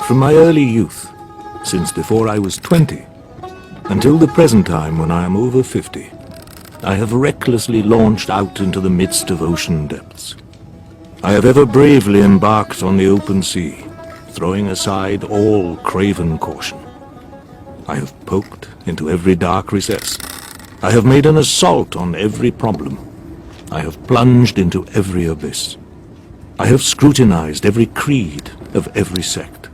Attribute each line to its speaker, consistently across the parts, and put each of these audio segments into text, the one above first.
Speaker 1: From my early youth, since before I was 20, until the present time when I am over 50, I have recklessly launched out into the midst of ocean depths. I have ever bravely embarked on the open sea, throwing aside all craven caution. I have poked into every dark recess. I have made an assault on every problem. I have plunged into every abyss. I have scrutinized every creed of every sect.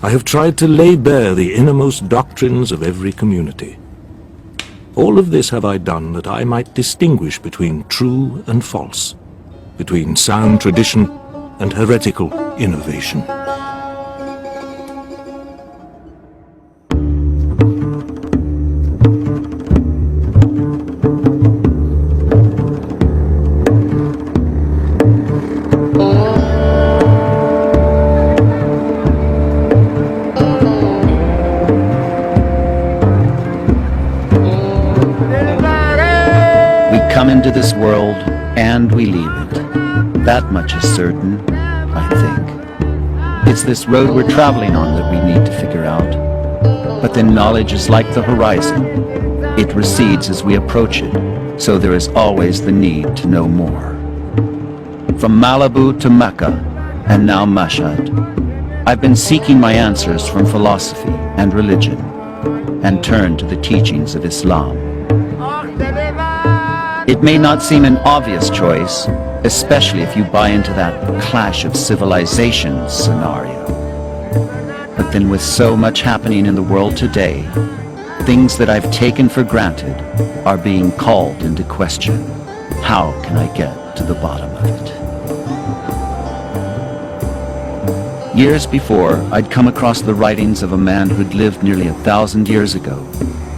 Speaker 1: I have tried to lay bare the innermost doctrines of every community. All of this have I done that I might distinguish between true and false, between sound tradition and heretical innovation.
Speaker 2: Into this world and we leave it. That much is certain, I think. It's this road we're traveling on that we need to figure out. But then knowledge is like the horizon. It recedes as we approach it, so there is always the need to know more. From Malibu to Mecca, and now Mashhad, I've been seeking my answers from philosophy and religion, and turned to the teachings of Islam. It may not seem an obvious choice, especially if you buy into that clash of civilizations scenario. But then with so much happening in the world today, things that I've taken for granted are being called into question. How can I get to the bottom of it? Years before, I'd come across the writings of a man who'd lived nearly 1,000 years ago,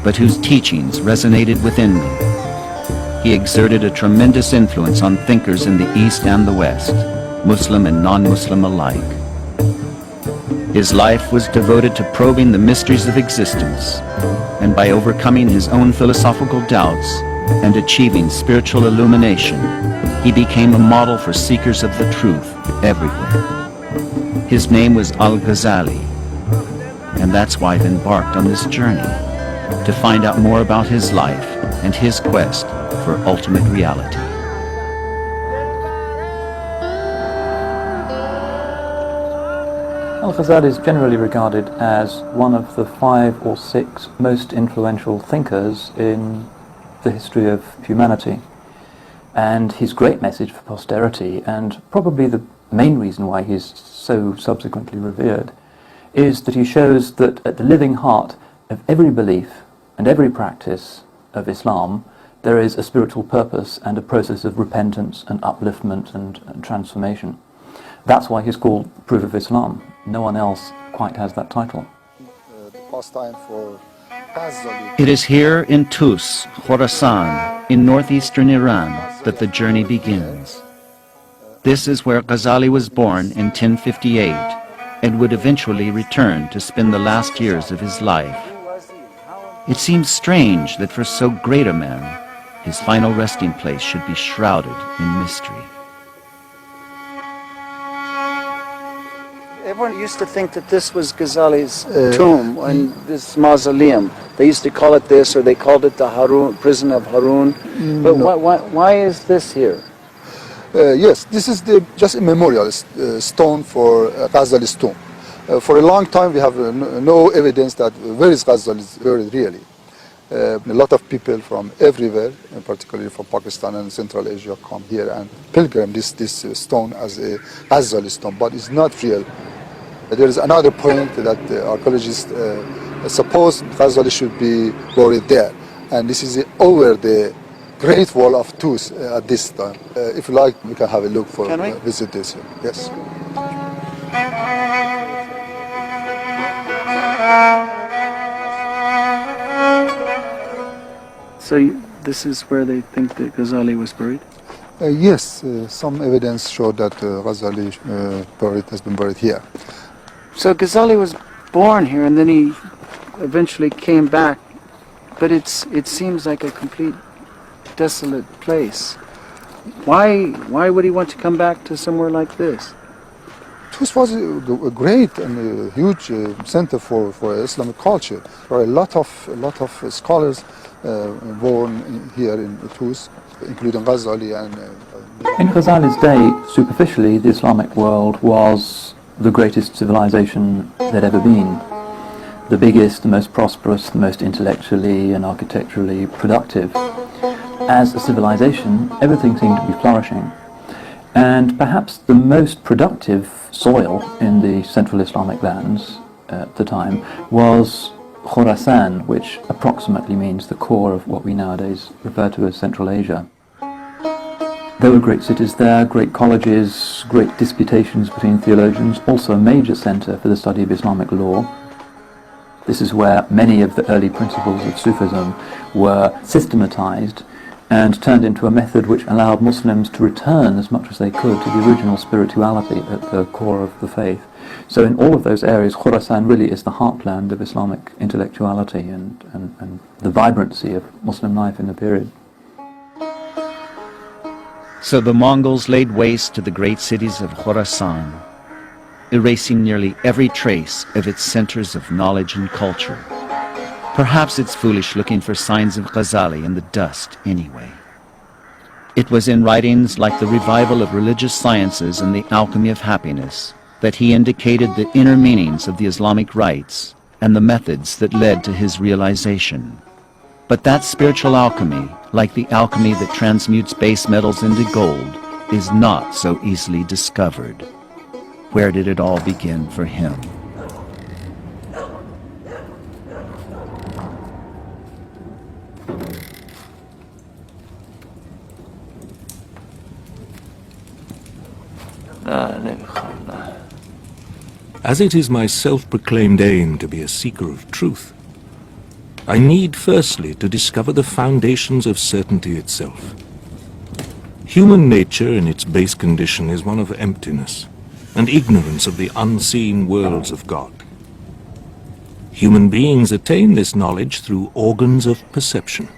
Speaker 2: but whose teachings resonated within me. He exerted a tremendous influence on thinkers in the East and the West, Muslim and non-Muslim alike. His life was devoted to probing the mysteries of existence, and by overcoming his own philosophical doubts and achieving spiritual illumination, he became a model for seekers of the truth everywhere. His name was Al-Ghazali, and that's why I've embarked on this journey, to find out more about his life and his quest for ultimate reality.
Speaker 3: Al-Ghazali is generally regarded as one of the 5 or 6 most influential thinkers in the history of humanity. And his great message for posterity, and probably the main reason why he's so subsequently revered, is that he shows that at the living heart of every belief and every practice of Islam, there is a spiritual purpose and a process of repentance and upliftment and transformation. That's why he's called Proof of Islam. No one else quite has that title.
Speaker 2: It is here in Tus, Khorasan, in northeastern Iran, that the journey begins. This is where Ghazali was born in 1058 and would eventually return to spend the last years of his life. It seems strange that for so great a man, his final resting place should be shrouded in mystery.
Speaker 4: Everyone used to think that this was Ghazali's tomb and this mausoleum. They used to call it this, or they called it the Harun, prison of Harun. But
Speaker 5: No.
Speaker 4: why is this here?
Speaker 5: Yes, this is just a memorial stone for Ghazali's tomb. For a long time we have no evidence that where is Ghazali buried really. A lot of people from everywhere, and particularly from Pakistan and Central Asia, come here and pilgrim this stone as a Ghazali stone, but it's not real. There is another point that archaeologists suppose Ghazali should be buried there, and this is over the Great Wall of Tus at this time. If you like, we can have a look for visit this. Yes.
Speaker 4: So this is where they think that Ghazali was buried?
Speaker 5: Yes, some evidence showed that Ghazali has been buried here.
Speaker 4: So Ghazali was born here and then he eventually came back, but it seems like a complete desolate place. Why would he want to come back to somewhere like this?
Speaker 5: Tus was a great and a huge center for Islamic culture. There are a lot of scholars born here in Tus, including Ghazali and.
Speaker 3: In Ghazali's day, superficially, the Islamic world was the greatest civilization there'd ever been. The biggest, the most prosperous, the most intellectually and architecturally productive. As a civilization, everything seemed to be flourishing. And perhaps the most productive soil in the central Islamic lands at the time was Khorasan, which approximately means the core of what we nowadays refer to as Central Asia. There were great cities there, great colleges, great disputations between theologians, also a major center for the study of Islamic law. This is where many of the early principles of Sufism were systematized and turned into a method which allowed Muslims to return as much as they could to the original spirituality at the core of the faith. So in all of those areas, Khorasan really is the heartland of Islamic intellectuality and the vibrancy of Muslim life in the period.
Speaker 2: So the Mongols laid waste to the great cities of Khorasan, erasing nearly every trace of its centers of knowledge and culture. Perhaps it's foolish looking for signs of Ghazali in the dust anyway. It was in writings like the revival of religious sciences and the alchemy of happiness that he indicated the inner meanings of the Islamic rites and the methods that led to his realization. But that spiritual alchemy, like the alchemy that transmutes base metals into gold, is not so easily discovered. Where did it all begin for him?
Speaker 1: As it is my self-proclaimed aim to be a seeker of truth, I need firstly to discover the foundations of certainty itself. Human nature in its base condition is one of emptiness and ignorance of the unseen worlds of God. Human beings attain this knowledge through organs of perception.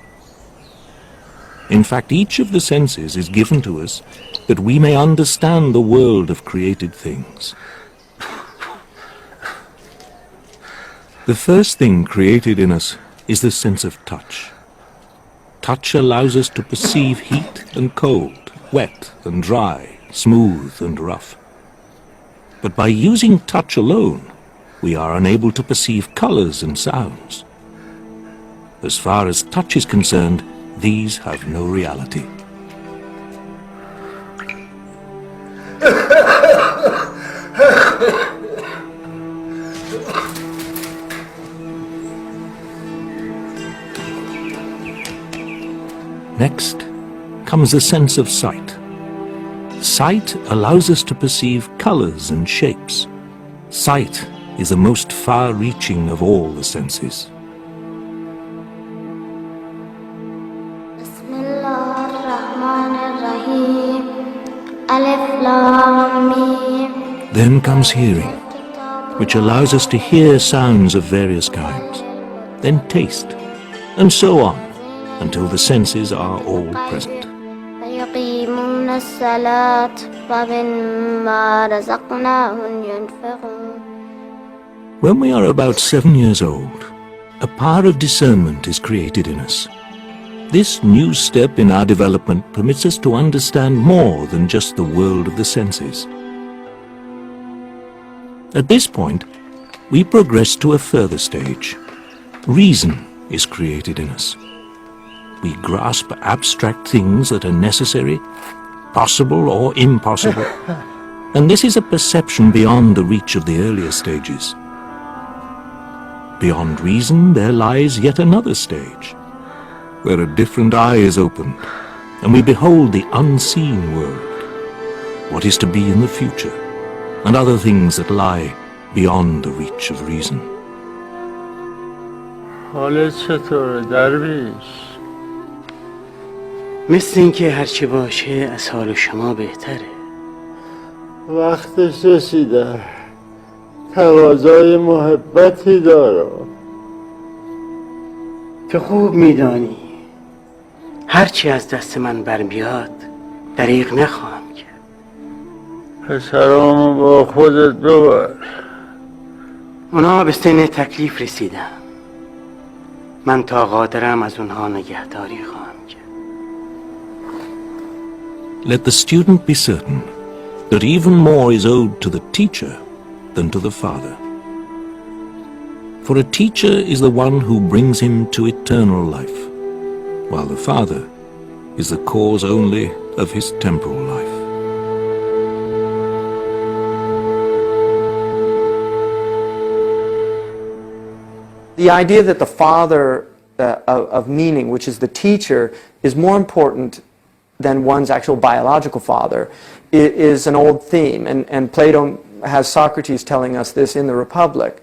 Speaker 1: In fact, each of the senses is given to us that we may understand the world of created things. The first thing created in us is the sense of touch. Touch allows us to perceive heat and cold, wet and dry, smooth and rough. But by using touch alone, we are unable to perceive colors and sounds. As far as touch is concerned, these have no reality. Next comes the sense of sight. Sight allows us to perceive colors and shapes. Sight is the most far-reaching of all the senses. Then comes hearing, which allows us to hear sounds of various kinds. Then taste, and so on, until the senses are all present. When we are about 7 years old, a power of discernment is created in us. This new step in our development permits us to understand more than just the world of the senses. At this point, we progress to a further stage. Reason is created in us. We grasp abstract things that are necessary, possible or impossible, And this is a perception beyond the reach of the earlier stages. Beyond reason, there lies yet another stage, where a different eye is opened, and we behold the unseen world, what is to be in the future, and other things that lie beyond the reach of reason.
Speaker 6: حالت چطوره درویش؟
Speaker 7: مثل اینکه هرچی باشه از حال شما بهتره.
Speaker 6: وقتش رسیده، تقاضای محبتی داره.
Speaker 7: تو خوب میدانی هرچی از دست من برمیاد دریغ نخواهم کرد.
Speaker 6: پسرامو با خودت ببر.
Speaker 7: اونا به سن تکلیف رسیدن. من تا قادرم از اونها نگهداری خواهم کرد.
Speaker 1: Let the student be certain that even more is owed to the teacher than to the father. For a teacher is the one who brings him to eternal life, while the father is the cause only of his temporal life.
Speaker 8: The idea that the father of meaning, which is the teacher, is more important than one's actual biological father is an old theme, and Plato has Socrates telling us this in the Republic.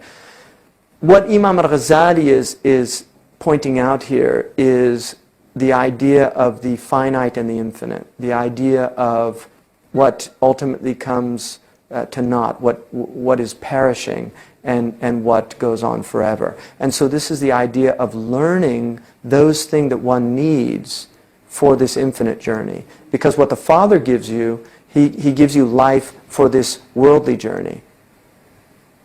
Speaker 8: What Imam Ghazali is pointing out here is the idea of the finite and the infinite, the idea of what ultimately comes to naught, what is perishing, and what goes on forever. And so this is the idea of learning those things that one needs for this infinite journey. Because what the Father gives you, He gives you life for this worldly journey.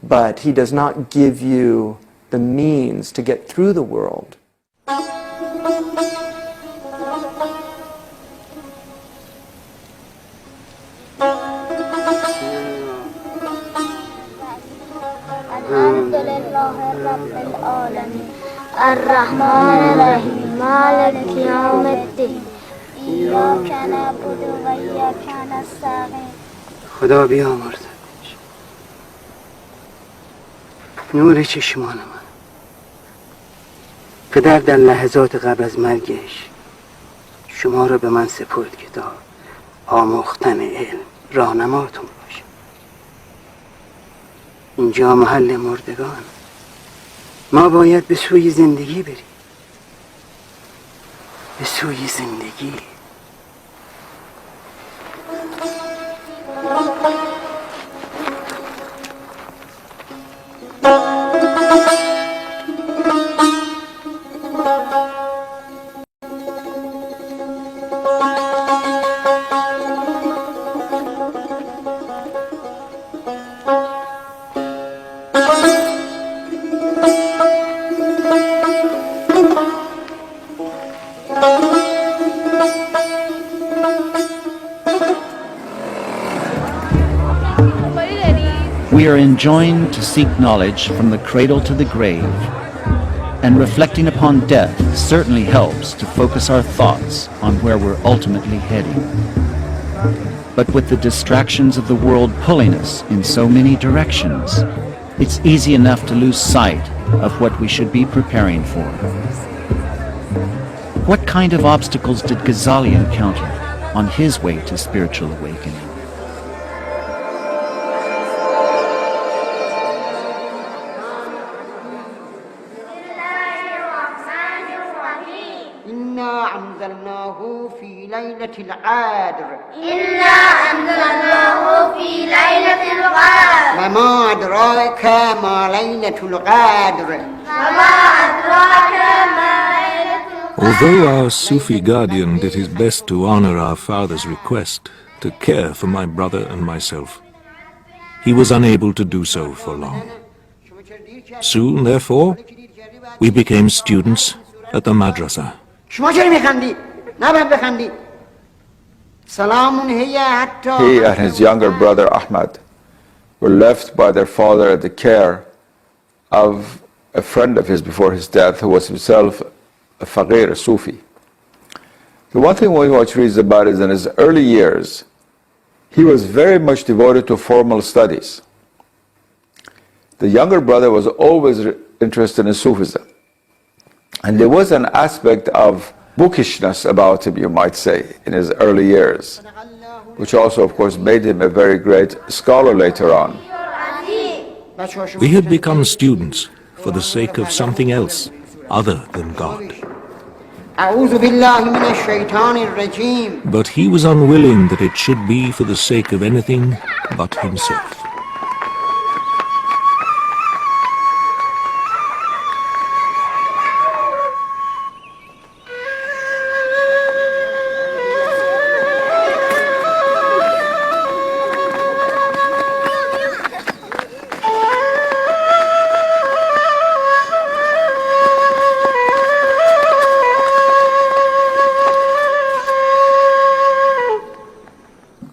Speaker 8: But He does not give you the means to get through the world.
Speaker 9: الرحمن الرحیم مالک یوم الدین ایاک نعبد و ایاک نستعین.
Speaker 7: خدا بیامرزدش نور چشمان من. پدر در لحظات قبل از مرگش شما را به من سپرد که تا آموختن علم راهنماتون باشه. اینجا محل مردگان، ما باید به سوی زندگی بریم، به سوی زندگی.
Speaker 2: We are enjoined to seek knowledge from the cradle to the grave, and reflecting upon death certainly helps to focus our thoughts on where we're ultimately heading. But with the distractions of the world pulling us in so many directions, it's easy enough to lose sight of what we should be preparing for. What kind of obstacles did Ghazali encounter on his way to spiritual awakening?
Speaker 9: إنا أنزلناه في ليلة القدر
Speaker 7: وما أدراك ما ليلة القدر.
Speaker 9: وما أدراك ما ليلة القدر.
Speaker 1: Although our Sufi guardian did his best to honor our father's request to care for my brother and myself, he was unable to do so for long. Soon, therefore, we became students at the madrasa.
Speaker 7: شما چرا میخندید؟ نباید بخندید.
Speaker 10: He and his younger brother Ahmad were left by their father at the care of a friend of his before his death, who was himself a faqir, a Sufi. The one thing we watch reads about is in his early years, He was very much devoted to formal studies. The younger brother was always interested in Sufism. And there was an aspect of bookishness about him, you might say, in his early years, which also, of course, made him a very great scholar later on.
Speaker 1: We had become students for the sake of something else other than God. But he was unwilling that it should be for the sake of anything but himself.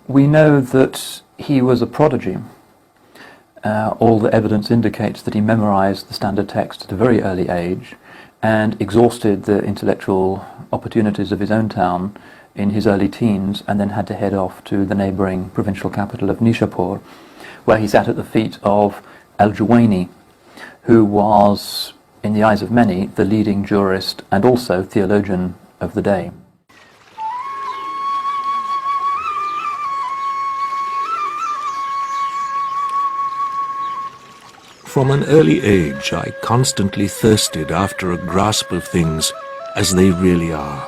Speaker 3: We know that he was a prodigy. All the evidence indicates that he memorized the standard text at a very early age and exhausted the intellectual opportunities of his own town in his early teens, and then had to head off to the neighboring provincial capital of Nishapur, where he sat at the feet of Al-Juwayni, who was, in the eyes of many, the leading jurist and also theologian of the day.
Speaker 1: From an early age, I constantly thirsted after a grasp of things as they really are.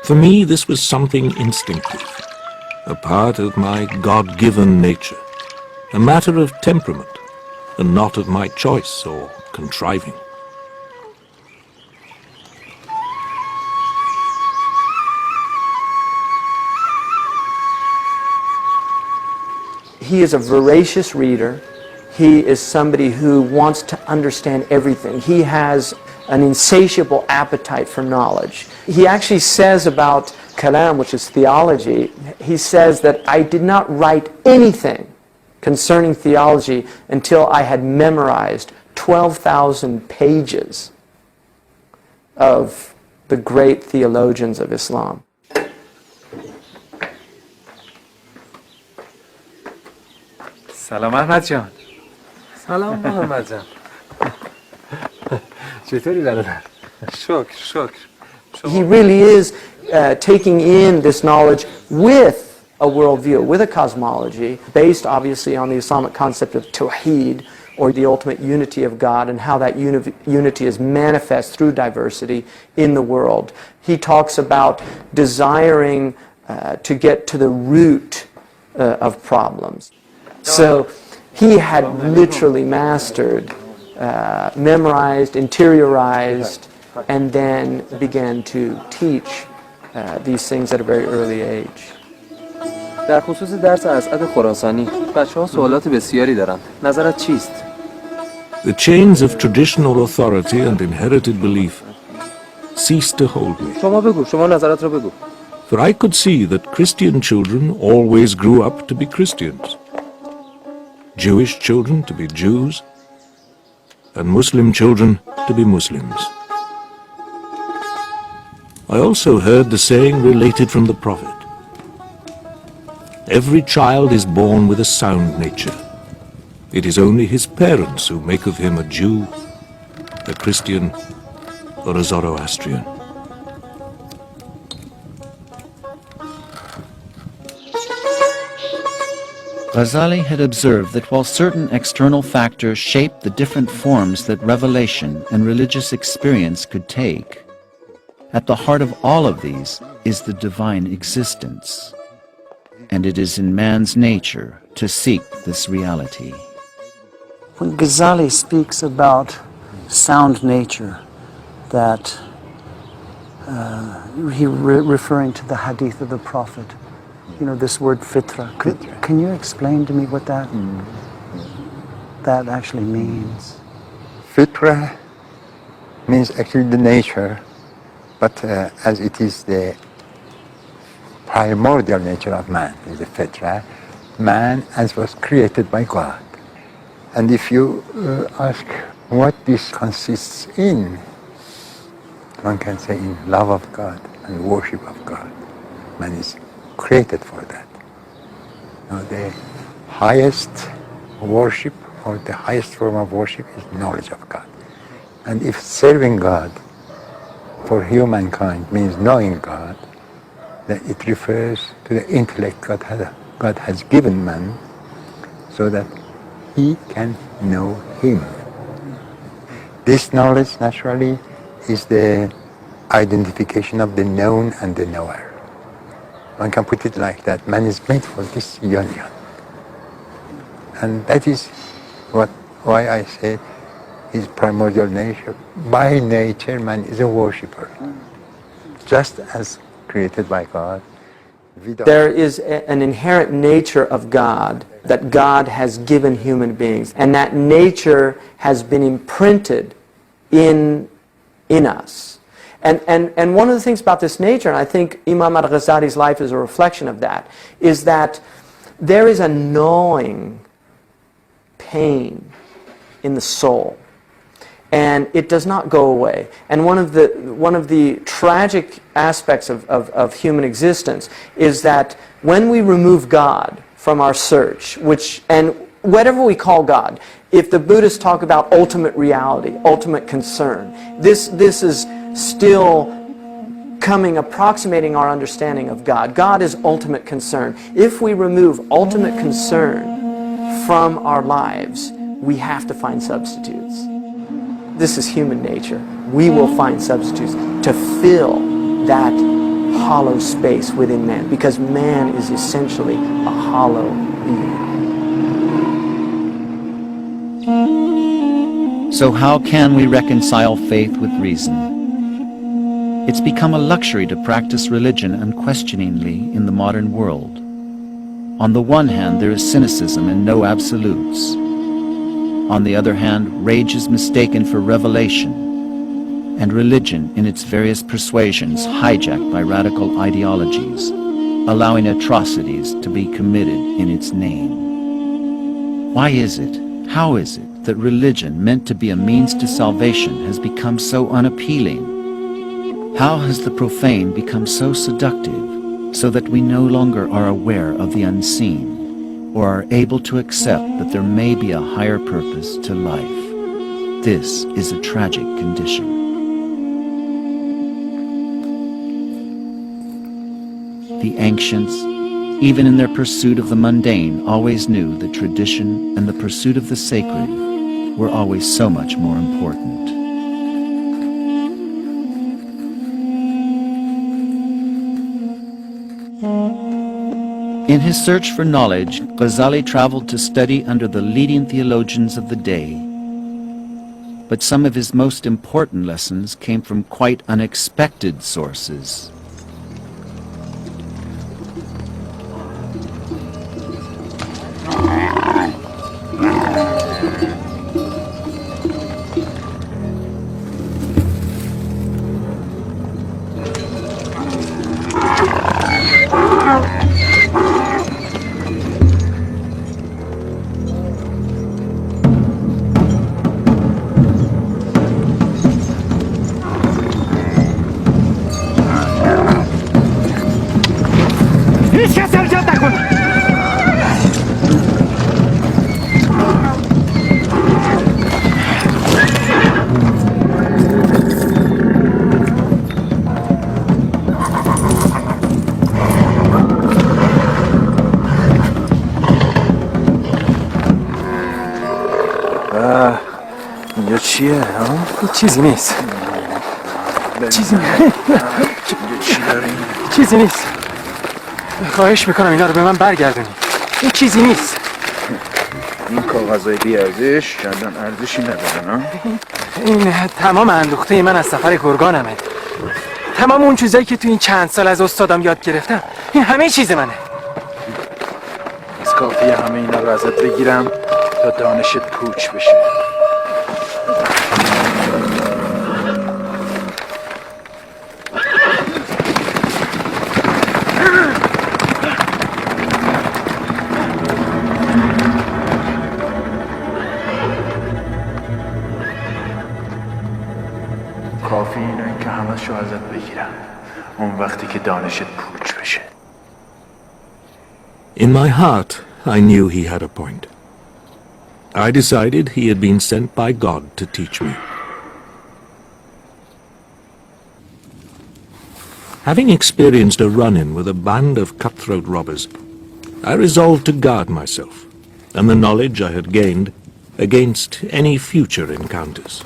Speaker 1: For me, this was something instinctive, a part of my God-given nature, a matter of temperament, and not of my choice or contriving.
Speaker 8: He is a voracious reader. He is somebody who wants to understand everything. He has an insatiable appetite for knowledge. He actually says about kalam, which is theology, he says that I did not write anything concerning theology until I had memorized 12,000 pages of the great theologians of Islam.
Speaker 11: سلام احمد جان. سلام محمد جان. چطوری برادر؟ شکر.
Speaker 8: He really is taking in this knowledge with a worldview, with a cosmology, based obviously on the Islamic concept of Tawheed, or the ultimate unity of God, and how that unity is manifest through diversity in the world. He talks about desiring to get to the root of problems. So he had literally mastered, memorized, interiorized, and then began to teach these things at a very early age.
Speaker 11: در خصوص درس اسعد خراسانی بچه‌ها سوالات بسیاری دارن. نظرت چیست؟
Speaker 1: The chains of traditional authority and inherited belief ceased to hold me.
Speaker 11: شما بگو، شما نظرت رو بگو.
Speaker 1: For I could see that Christian children always grew up to be Christians, Jewish children to be Jews, and Muslim children to be Muslims. I also heard the saying related from the Prophet: every child is born with a sound nature. It is only his parents who make of him a Jew, a Christian, or a Zoroastrian.
Speaker 2: Ghazali had observed that while certain external factors shaped the different forms that revelation and religious experience could take, at the heart of all of these is the divine existence, and it is in man's nature to seek this reality.
Speaker 4: When Ghazali speaks about sound nature, that referring to the hadith of the Prophet, you know, this word fitra. Can you explain to me what that actually means?
Speaker 12: Fitra means actually the nature, but as it is the primordial nature of man, is the fitra, man as was created by God. And if you ask what this consists in, one can say in love of God and worship of God. Man is created for that. The highest worship or the highest form of worship is knowledge of God. And if serving God for humankind means knowing God, then it refers to the intellect God has given man so that he can know him. This knowledge naturally is the identification of the known and the knower. One can put it like that. Man is made for this union. And that is why I say his primordial nature. By nature, man is a worshipper. Just as created by God.
Speaker 8: There is an inherent nature of God that God has given human beings, and that nature has been imprinted in us. And one of the things about this nature, and I think Imam Ghazali's life is a reflection of that, is that there is a gnawing pain in the soul. And it does not go away. And one of the tragic aspects of human existence is that when we remove God from our search, and whatever we call God, if the Buddhists talk about ultimate reality, ultimate concern, this is still approximating our understanding of God. God is ultimate concern. If we remove ultimate concern from our lives, we have to find substitutes. This is human nature. We will find substitutes to fill that hollow space within man, because man is essentially a hollow being.
Speaker 2: So how can we reconcile faith with reason? It's become a luxury to practice religion unquestioningly in the modern world. On the one hand, there is cynicism and no absolutes. On the other hand, rage is mistaken for revelation, and religion in its various persuasions hijacked by radical ideologies, allowing atrocities to be committed in its name. Why is it, how is it, that religion meant to be a means to salvation has become so unappealing? How has the profane become so seductive, so that we no longer are aware of the unseen, or are able to accept that there may be a higher purpose to life? This is a tragic condition. The ancients, even in their pursuit of the mundane, always knew that tradition and the pursuit of the sacred were always so much more important. In his search for knowledge, Ghazali traveled to study under the leading theologians of the day. But some of his most important lessons came from quite unexpected sources.
Speaker 13: اینجا چیه ها؟ چیزی نیست. چیزی چیزی نیست. خواهش میکنم اینا رو به من برگردونی. این چیزی نیست.
Speaker 14: این کاغذهای بیارزش کردن ارزشی ندارن ها؟
Speaker 13: این تمام اندوخته من از سفر گرگانمه. تمام اون چیزایی که تو این چند سال از استادم یاد گرفتم، این همه چیز منه.
Speaker 14: از کافیه همه اینا رو ازت بگیرم تا دانشت پوچ بشه. کافی اینه که همشو ازت بگیرم اون وقتی که دانشت پوچ بشه.
Speaker 1: In my heart, I knew he had a point. I decided he had been sent by God to teach me. Having experienced a run-in with a band of cutthroat robbers, I resolved to guard myself and the knowledge I had gained against any future encounters.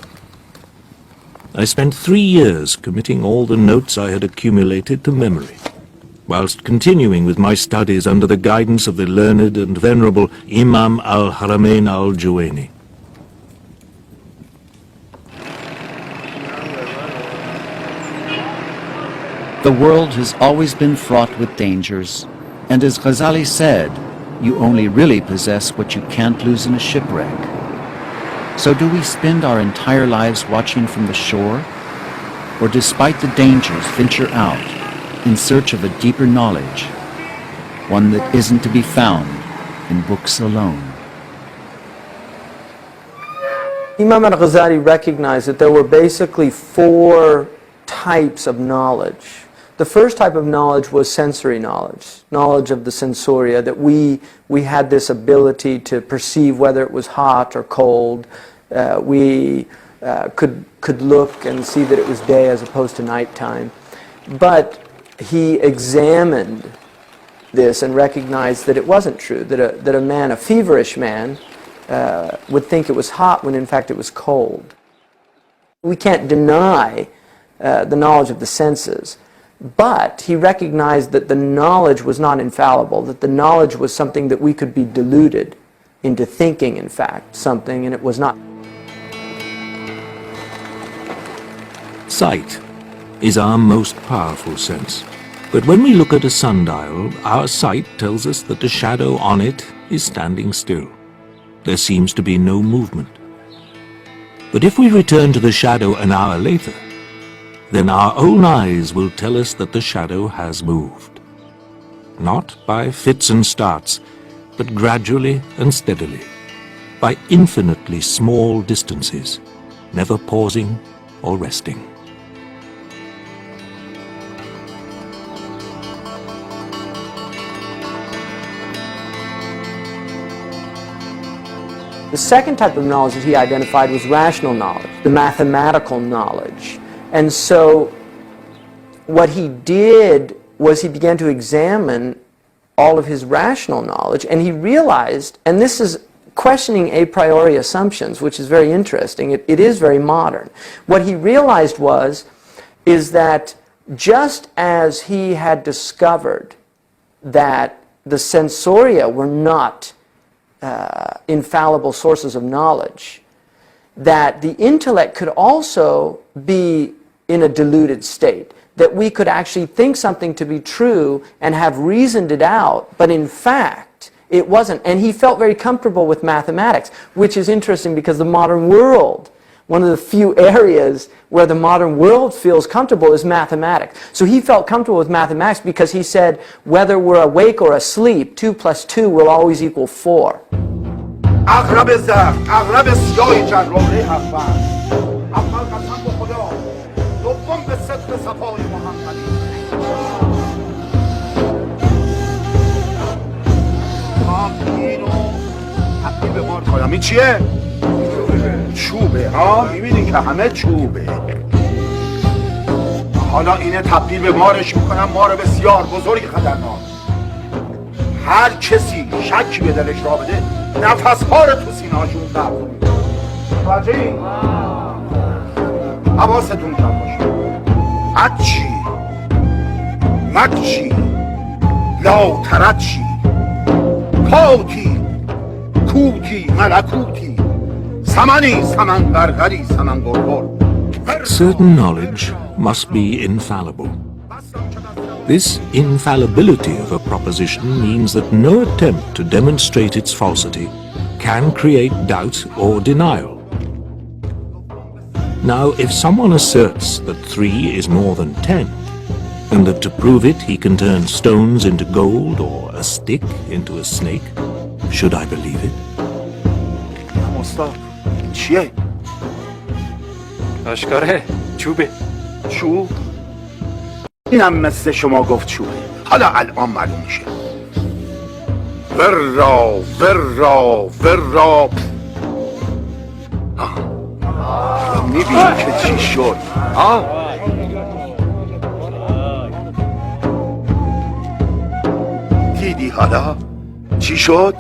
Speaker 1: I spent 3 years committing all the notes I had accumulated to memory, whilst continuing with my studies under the guidance of the learned and venerable Imam al-Haramain al-Juwayni.
Speaker 2: The world has always been fraught with dangers, and as Ghazali said, you only really possess what you can't lose in a shipwreck. So do we spend our entire lives watching from the shore, or despite the dangers venture out in search of a deeper knowledge, one that isn't to be found in books alone?
Speaker 8: Imam Ghazali recognized that there were basically 4 types of knowledge. The first type of knowledge was sensory knowledge, knowledge of the sensoria, that we had this ability to perceive whether it was hot or cold. We could look and see that it was day as opposed to nighttime. But he examined this and recognized that it wasn't true, that a man, a feverish man, would think it was hot when in fact it was cold. We can't deny the knowledge of the senses, but he recognized that the knowledge was not infallible, that the knowledge was something that we could be deluded into thinking, in fact, something, and it was not.
Speaker 1: Sight is our most powerful sense. But when we look at a sundial, our sight tells us that the shadow on it is standing still. There seems to be no movement. But if we return to the shadow an hour later, then our own eyes will tell us that the shadow has moved. Not by fits and starts, but gradually and steadily, by infinitely small distances, never pausing or resting.
Speaker 8: The second type of knowledge that he identified was rational knowledge, the mathematical knowledge. And so what he did was he began to examine all of his rational knowledge, and he realized, and this is questioning a priori assumptions, which is very interesting, it is very modern. What he realized is that just as he had discovered that the sensoria were not infallible sources of knowledge, that the intellect could also be in a deluded state, that we could actually think something to be true and have reasoned it out, but in fact it wasn't. And he felt very comfortable with mathematics, which is interesting because the modern world, one of the few areas where the modern world feels comfortable is mathematics. So he felt comfortable with mathematics because he said, whether we're awake or asleep, 2 plus 2 will always equal 4.
Speaker 15: اغرب زخم اغرب سیاه جراحه اول اول قسم به خدا دوم به صدق صفای محمدی اینو تبدیل به مار کنم. این چیه؟ چوبه. میبینی که همه چوبه. حالا اینه تبدیل به مارش میکنم، مار بسیار بزرگ خطرناک. هر کسی شکی به دلش را بده نفس‌ها رو تو سینه‌هاشون قبض می‌کنه. متوجهی؟ حواستون جمع باشه. اچی مکچی لا ترچی کاتی کوتی ملکوتی سمنی سمن برغری سمن گرگر.
Speaker 1: Certain knowledge must be infallible. This infallibility of a proposition means that no attempt to demonstrate its falsity can create doubt or denial. Now, if someone asserts that 3 is more than 10, and that to prove it he can turn stones into gold or a stick into a snake, should I believe it?
Speaker 15: استاد چیه؟
Speaker 13: آشکاره چوبه.
Speaker 15: چوب؟ اینم مثل شما گفت چوبه. حالا الان معلوم میشه. ورا ورا ورا. میبینی که چی شد؟ دیدی حالا چی شد؟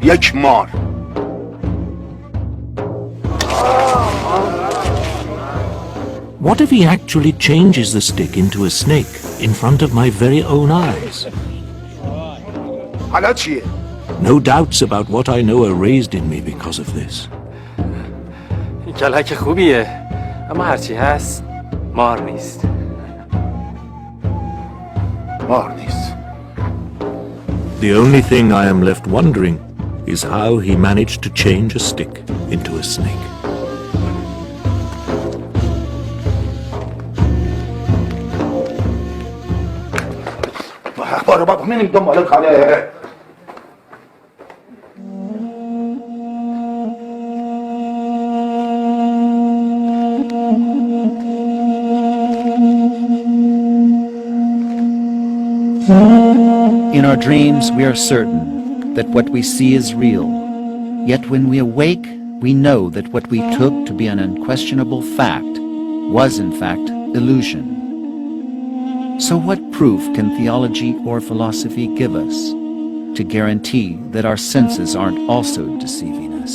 Speaker 15: یک مار.
Speaker 1: What if he actually changes the stick into a snake in front of my very own eyes?
Speaker 15: حالا چیه؟
Speaker 1: No doubts about what I know are raised in me because of this.
Speaker 13: این کلک خوبیه، اما هرچی هست مار نیست.
Speaker 15: مار نیست.
Speaker 1: The only thing I am left wondering is how he managed to change a stick into a snake.
Speaker 15: بارو بابا میریم دنبال کاره.
Speaker 2: In our dreams, we are certain that what we see is real. Yet when we awake, we know that what we took to be an unquestionable fact was in fact illusion. So what proof can theology or philosophy give us to guarantee that our senses aren't also deceiving us?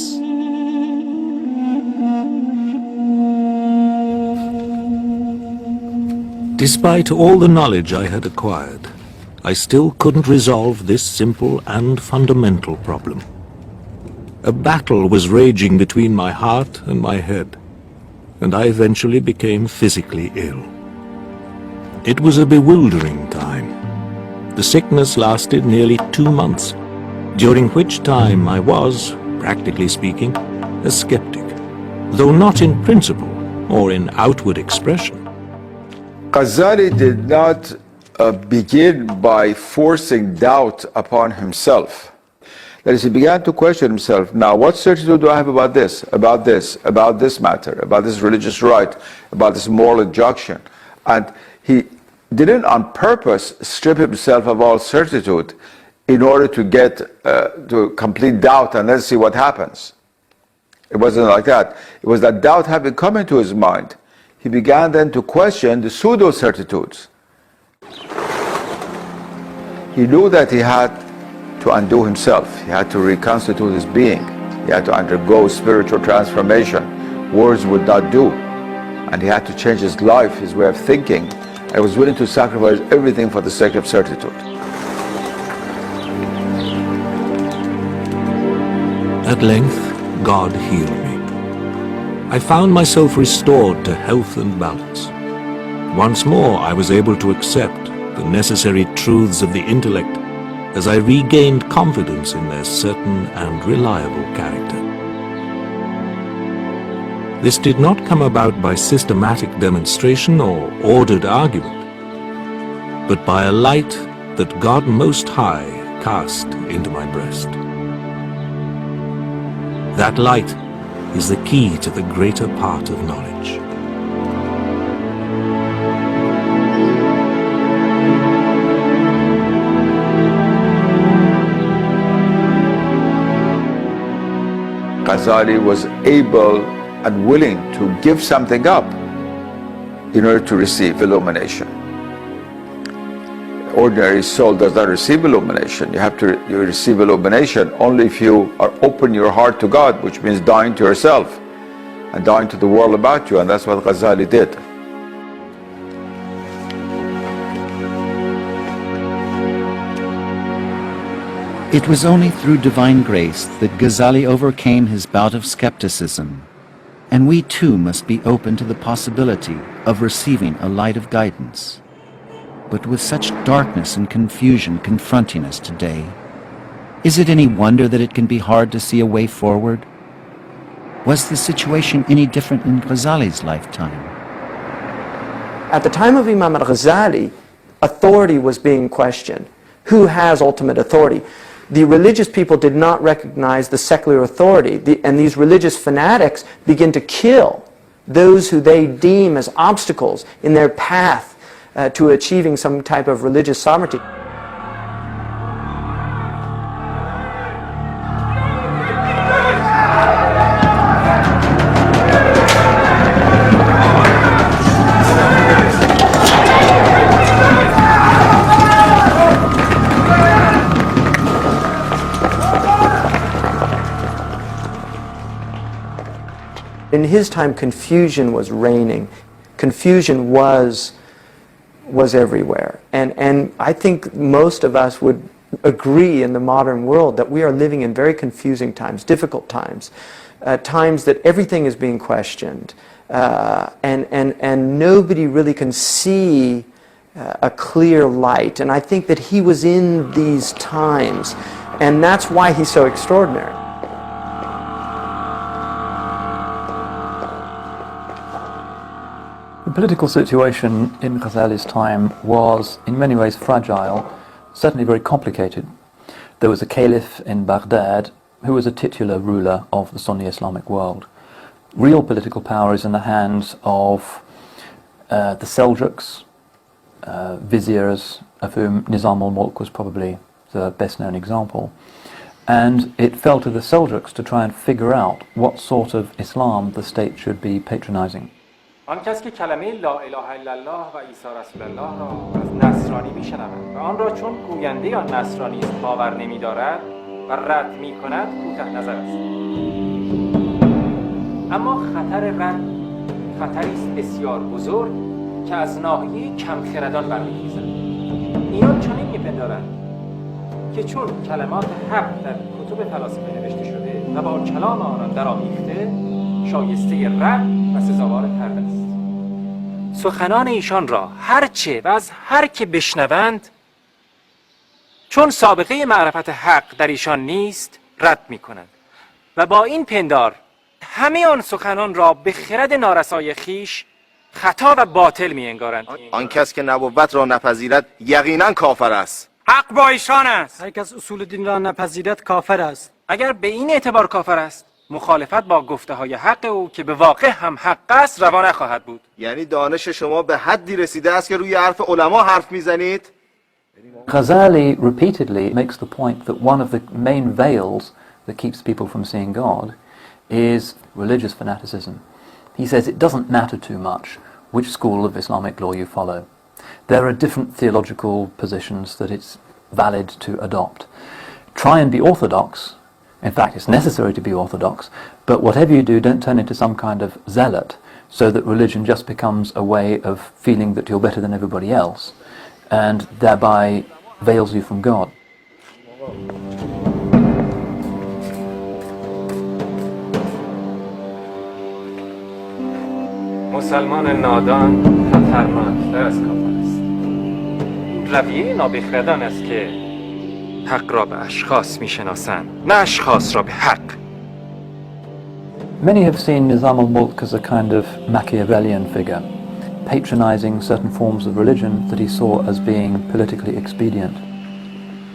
Speaker 1: Despite all the knowledge I had acquired, I still couldn't resolve this simple and fundamental problem. A battle was raging between my heart and my head, and I eventually became physically ill. It was a bewildering time. The sickness lasted nearly 2 months, during which time I was, practically speaking, a skeptic, though not in principle or in outward expression.
Speaker 10: Ghazali did not begin by forcing doubt upon himself. That is, he began to question himself, now what certitude do I have about this, about this, about this matter, about this religious right, about this moral injunction? And he didn't on purpose strip himself of all certitude in order to get to complete doubt and then see what happens. It wasn't like that. It was that doubt having come into his mind, he began then to question the pseudo-certitudes. He knew that he had to undo himself. He had to reconstitute his being. He had to undergo spiritual transformation. Words would not do. And he had to change his life, his way of thinking. I was willing to sacrifice everything for the sake of certitude.
Speaker 1: At length, God healed me. I found myself restored to health and balance. Once more, I was able to accept the necessary truths of the intellect as I regained confidence in their certain and reliable character. This did not come about by systematic demonstration or ordered argument, but by a light that God Most High cast into my breast. That light is the key to the greater part of knowledge.
Speaker 10: Ghazali was able and willing to give something up in order to receive illumination. Ordinary soul does not receive illumination. You receive illumination only if you are open your heart to God, which means dying to yourself and dying to the world about you, and that's what Ghazali did.
Speaker 2: It was only through divine grace that Ghazali overcame his bout of skepticism, and we too must be open to the possibility of receiving a light of guidance. But with such darkness and confusion confronting us today, is it any wonder that it can be hard to see a way forward? Was the situation any different in Ghazali's lifetime?
Speaker 8: At the time of Imam Ghazali, authority was being questioned. Who has ultimate authority? The religious people did not recognize the secular authority, and these religious fanatics begin to kill those who they deem as obstacles in their path to achieving some type of religious sovereignty. his time, confusion was reigning. Confusion was everywhere. And I think most of us would agree in the modern world that we are living in very confusing times, difficult times, times that everything is being questioned, and nobody really can see a clear light. And I think that he was in these times, and that's why he's so extraordinary.
Speaker 3: The political situation in Ghazali's time was in many ways fragile, certainly very complicated. There was a caliph in Baghdad who was a titular ruler of the Sunni Islamic world. Real political power is in the hands of the Seljuks, viziers, of whom Nizam al-Mulk was probably the best known example. And it fell to the Seljuks to try and figure out what sort of Islam the state should be patronizing.
Speaker 13: آن کس که کلمه لا اله الا الله و عیسی رسول الله را از نصرانی میشنود و آن را چون گوینده یا نصرانی است باور نمی‌دارد و رد می‌کند کوتاه نظر است. اما خطر رد خطری است بسیار بزرگ که از ناحیه کمخردان برمی‌خیزد. اینان چنین می‌پندارند که چون کلمات حق در کتب فلاسفه نوشته شده و با کلام آنان درآمیخته شایسته رد و سزاوار طرد است. سخنان ایشان را هرچه و از هر که بشنوند چون سابقه معرفت حق در ایشان نیست رد می کنند و با این پندار همه آن سخنان را به خرد نارسای خیش خطا و باطل می انگارند.
Speaker 16: آن کس که نبوت را نپذیرد یقینا کافر است.
Speaker 13: حق با ایشان است.
Speaker 17: هر کس اصول دین را نپذیرد کافر است.
Speaker 13: اگر به این اعتبار کافر است مخالفت با گفته های حق او که به واقع هم حق است روا نخواهد بود.
Speaker 16: یعنی دانش شما به حدی رسیده است که روی حرف علما حرف میزنید؟
Speaker 3: Ghazali repeatedly makes the point that one of the main veils that keeps people from seeing God is religious fanaticism. He says it doesn't matter too much which school of Islamic law you follow. There are different theological positions that it's valid to adopt. Try and be orthodox. In fact, it's necessary to be orthodox, but whatever you do, don't turn into some kind of zealot so that religion just becomes a way of feeling that you're better than everybody else and thereby veils you from God.
Speaker 13: مسلمان نادان خطرناکتر از کافر است. رویه نابخردان است که حق را به اشخاص میشناسند نه اشخاص را به حق.
Speaker 3: Many have seen Nizam al-Mulk as a kind of Machiavellian figure, patronizing certain forms of religion that he saw as being politically expedient.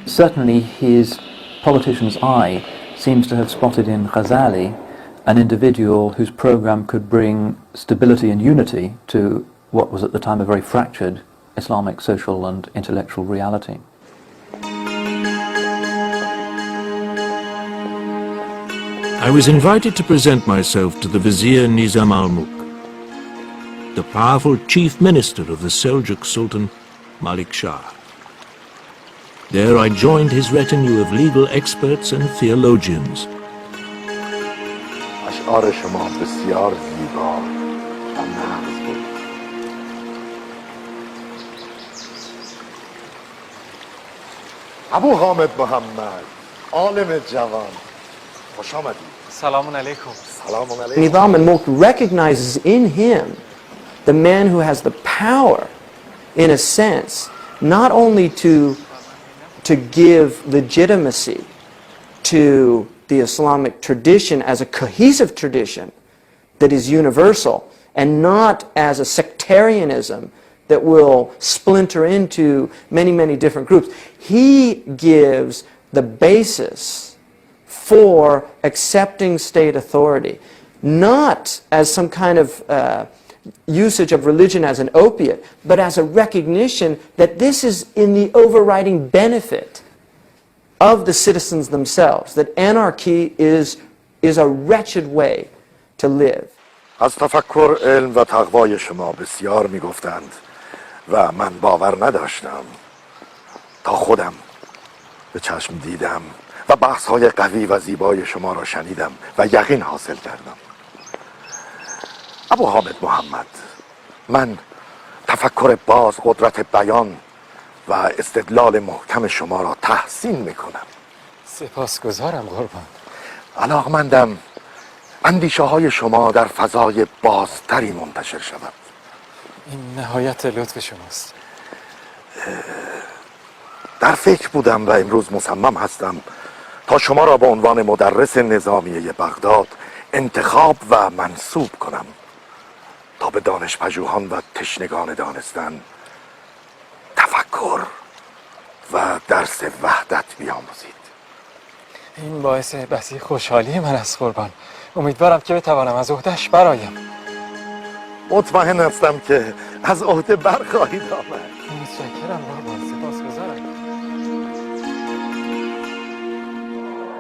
Speaker 3: Certainly his politician's eye seems to have spotted in Ghazali an individual whose program could bring stability and unity to what was at the time a very fractured Islamic social and intellectual reality.
Speaker 1: I was invited to present myself to the Vizier Nizam al-Mulk, the powerful chief minister of the Seljuk Sultan Malik Shah. There I joined his retinue of legal experts and theologians.
Speaker 15: اشعار شما بسیار زیبا و نغز بود. ابو حامد محمد، عالم جوان، خوش آمدید.
Speaker 13: سلام علیکم.
Speaker 15: سلام علیکم.
Speaker 8: Nizam al-Mulk recognizes in him the man who has the power, in a sense, not only to give legitimacy to the Islamic tradition as a cohesive tradition that is universal and not as a sectarianism that will splinter into many, many different groups. He gives the basis for accepting state authority, not as some kind of usage of religion as an opiate, but as a recognition that this is in the overriding benefit of the citizens themselves, that anarchy is a wretched way to live.
Speaker 15: از تفکر، علم و تقوای شما بسیار میگفتند و من باور نداشتم تا خودم به چشم دیدم و بحث‌های قوی و زیبای شما را شنیدم و یقین حاصل کردم. ابو حامد محمد، من تفکر باز، قدرت بیان و استدلال محکم شما را تحسین میکنم.
Speaker 11: سپاسگزارم قربان.
Speaker 15: علاقمندم اندیشه های شما در فضای بازتری منتشر شود.
Speaker 11: این نهایت لطف شماست.
Speaker 15: در فکر بودم و امروز مصمم هستم تا شما را به عنوان مدرس نظامیه بغداد انتخاب و منصوب کنم تا به دانشپژوهان و تشنگان دانستن تفکر و درس وحدت بیاموزید.
Speaker 11: این باعث بسی خوشحالی من است قربان. امیدوارم که بتوانم از عهده‌اش برایم.
Speaker 15: مطمئن هستم که از عهده برخواهید آمد.
Speaker 11: متشکرم قربان، سپاسگزارم.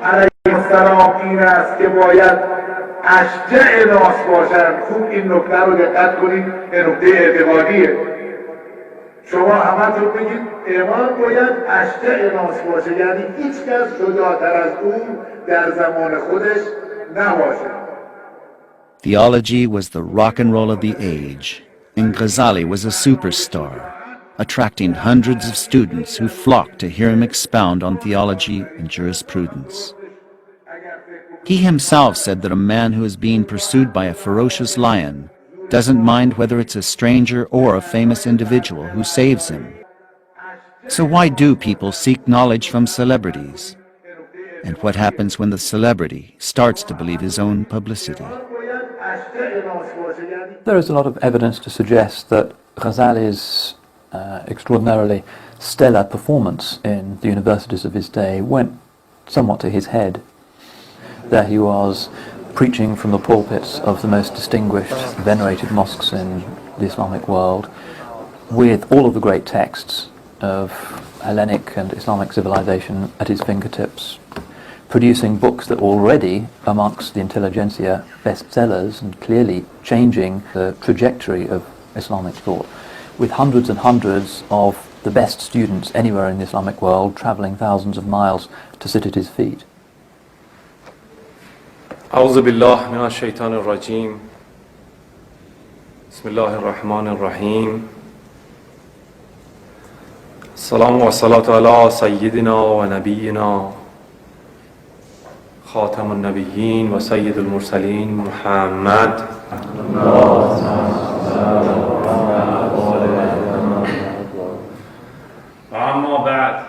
Speaker 18: علیه السلام این است که باید اشجع ناس باشند. خوب این نکته رو دقت کنید، این نکته اعتقادیه. شما همتون بگید امام باید اشجع ناس باشه، یعنی هیچ کس شجاعتر از اون در زمان خودش نباشه.
Speaker 2: Theology was the rock and roll of the age, and Ghazali was a superstar, attracting hundreds of students who flocked to hear him expound on theology and jurisprudence. He himself said that a man who is being pursued by a ferocious lion doesn't mind whether it's a stranger or a famous individual who saves him. So why do people seek knowledge from celebrities? And what happens when the celebrity starts to believe his own publicity?
Speaker 3: There is a lot of evidence to suggest that Ghazali's extraordinarily stellar performance in the universities of his day went somewhat to his head. There he was preaching from the pulpits of the most distinguished, venerated mosques in the Islamic world, with all of the great texts of Hellenic and Islamic civilization at his fingertips, producing books that were already amongst the intelligentsia bestsellers and clearly changing the trajectory of Islamic thought, with hundreds and hundreds of the best students anywhere in the Islamic world travelling thousands of miles to sit at his feet.
Speaker 13: أعوذ بالله من الشيطان الرجيم. بسم الله الرحمن الرحيم. السلام والصلاة على سيدنا ونبينا خاتم النبيين وسيد المرسلين محمد.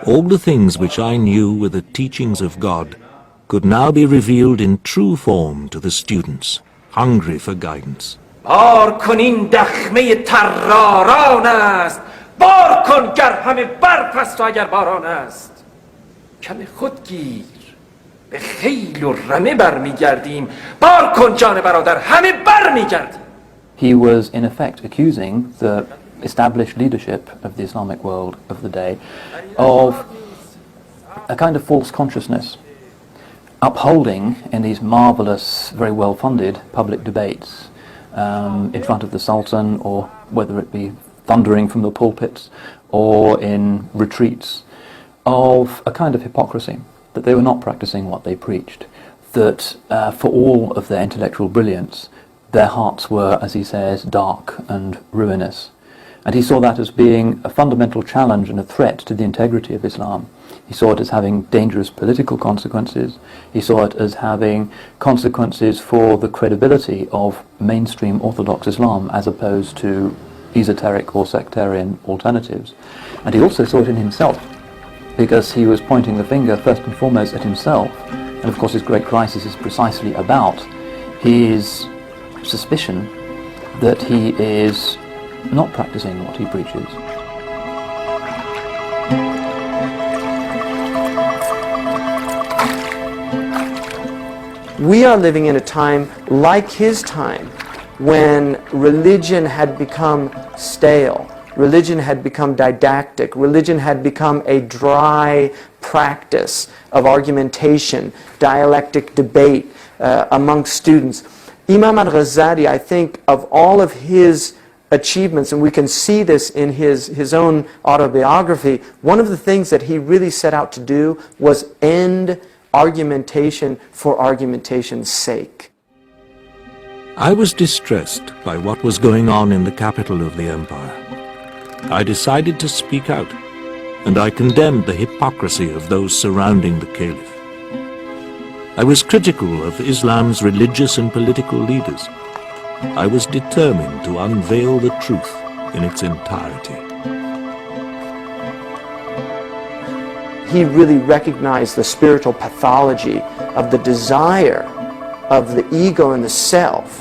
Speaker 1: All the things which I knew were the teachings of God could now be revealed in true form to the students, hungry for guidance.
Speaker 13: بار کن این دخمه طراران است، بار کن گر همه برف است و اگر باران است. کم خودگیر به خیل و رمه برمیگردیم، بار کن جان برادر همه برمیگردیم.
Speaker 3: He was in effect accusing the established leadership of the Islamic world of the day of a kind of false consciousness, upholding in these marvelous, very well-funded public debates in front of the Sultan, or whether it be thundering from the pulpits or in retreats, of a kind of hypocrisy, that they were not practicing what they preached, that for all of their intellectual brilliance, their hearts were, as he says, dark and ruinous. And he saw that as being a fundamental challenge and a threat to the integrity of Islam. He saw it as having dangerous political consequences. He saw it as having consequences for the credibility of mainstream Orthodox Islam as opposed to esoteric or sectarian alternatives. And he also saw it in himself, because he was pointing the finger first and foremost at himself. And of course his great crisis is precisely about his suspicion that he is not practicing what he preaches.
Speaker 8: We are living in a time like his time, when religion had become stale, religion had become didactic, religion had become a dry practice of argumentation, dialectic debate amongst students. Imam Ghazali, I think, of all of his achievements, and we can see this in his own autobiography, one of the things that he really set out to do was end argumentation for argumentation's sake.
Speaker 1: I was distressed by what was going on in the capital of the empire. I decided to speak out, and I condemned the hypocrisy of those surrounding the caliph. I was critical of Islam's religious and political leaders. I was determined to unveil the truth in its entirety.
Speaker 8: He really recognized the spiritual pathology of the desire of the ego and the self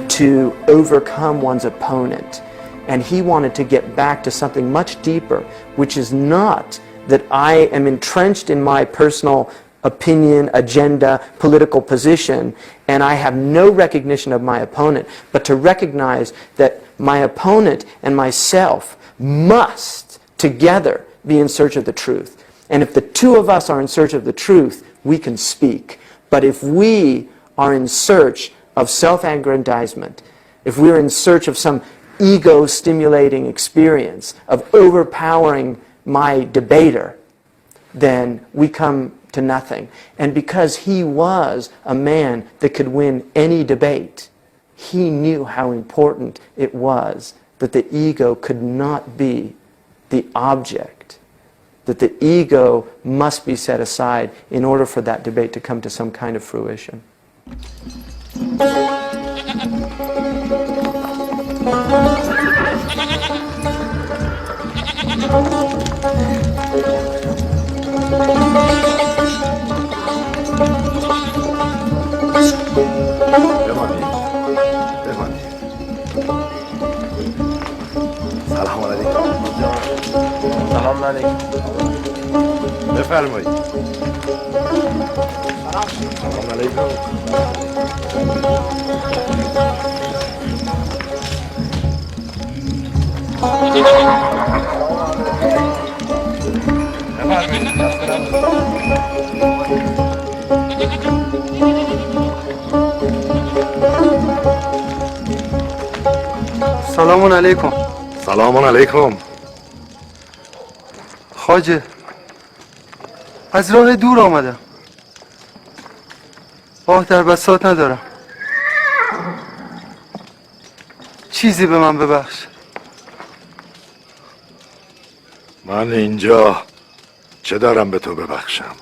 Speaker 8: to overcome one's opponent. And he wanted to get back to something much deeper, which is not that I am entrenched in my personal opinion, agenda, political position, and I have no recognition of my opponent, but to recognize that my opponent and myself must together be in search of the truth. And if the two of us are in search of the truth, we can speak. But if we are in search of self-aggrandizement, if we're in search of some ego-stimulating experience of overpowering my debater, then we come to nothing. And because he was a man that could win any debate, he knew how important it was that the ego could not be the object, that the ego must be set aside in order for that debate to come to some kind of fruition.
Speaker 15: سلام علیکم. سلام علیکم. بفرمایید. سلام علیکم.
Speaker 19: سلام علیکم.
Speaker 15: سلام علیکم.
Speaker 19: خواجه از راه دور آمدم، آه در بساط ندارم، چیزی به من ببخش.
Speaker 15: من اینجا چه دارم به تو ببخشم؟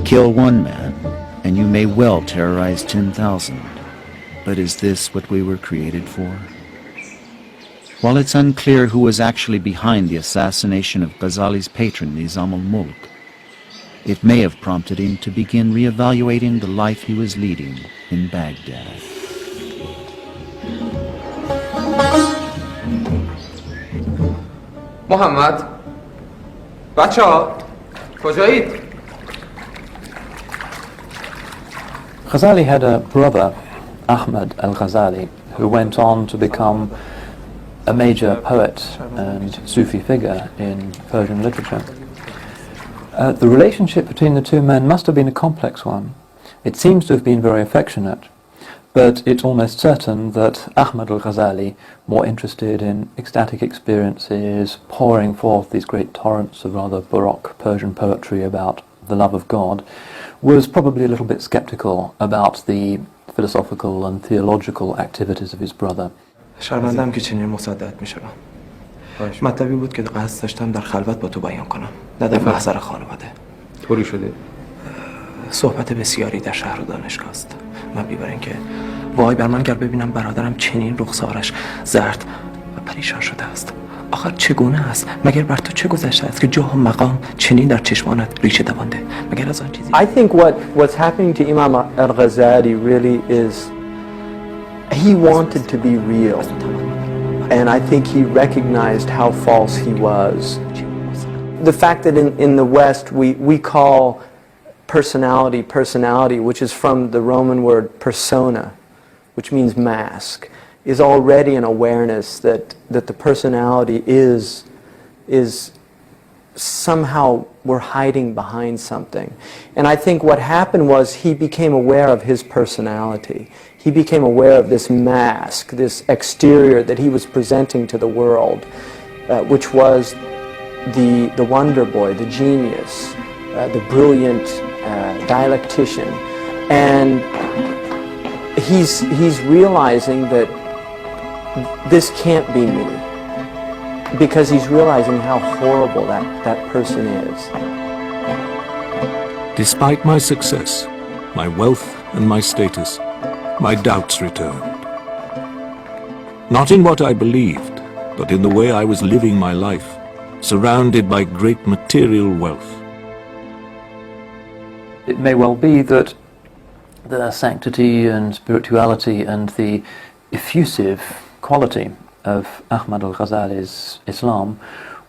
Speaker 2: Kill one man, and you may well terrorize 10,000. But is this what we were created for? While it's unclear who was actually behind the assassination of Ghazali's patron, Nizam al-Mulk, it may have prompted him to begin re-evaluating the life he was leading in Baghdad.
Speaker 11: محمد بچه ها کجایید؟
Speaker 3: Ghazali had a brother, Ahmad al-Ghazali, who went on to become a major poet and Sufi figure in Persian literature. The relationship between the two men must have been a complex one. It seems to have been very affectionate, but it's almost certain that Ahmad al-Ghazali, more interested in ecstatic experiences, pouring forth these great torrents of rather Baroque Persian poetry about the love of God, was probably a little bit skeptical about the philosophical and theological activities of his brother.
Speaker 20: شرمندم که چنین مصدق میشم. مطلبی بود که قصد داشتم در خلوت با تو بیان کنم، نه در محضر خانواده.
Speaker 11: طوری شده؟
Speaker 20: صحبت بسیاری در شهر و دانشگاه است. مبنی بر اینکه وای بر من گر ببینم برادرم چنین رخسارش زرد و پریشان شده است. آخر چگونه است؟ مگر بر تو چه گذشته است که جاه و مقام چنین در چشمانت ریشه دوانده؟ مگر از آن چیزی؟
Speaker 8: I think what's happening to Imam al-Ghazali really is he wanted to be real, and I think he recognized how false he was. The fact that in the West we call personality, which is from the Roman word persona, which means mask, is already an awareness that the personality is somehow were hiding behind something. And I think what happened was he became aware of his personality. He became aware of this mask, this exterior that he was presenting to the world, which was the wonder boy, the genius, the brilliant dialectician. And he's realizing that this can't be me, because he's realizing how horrible that person is.
Speaker 1: Despite my success, my wealth and my status, my doubts returned. Not in what I believed, but in the way I was living my life, surrounded by great material wealth.
Speaker 3: It may well be that the sanctity and spirituality and the effusive quality of Ahmad al-Ghazali's Islam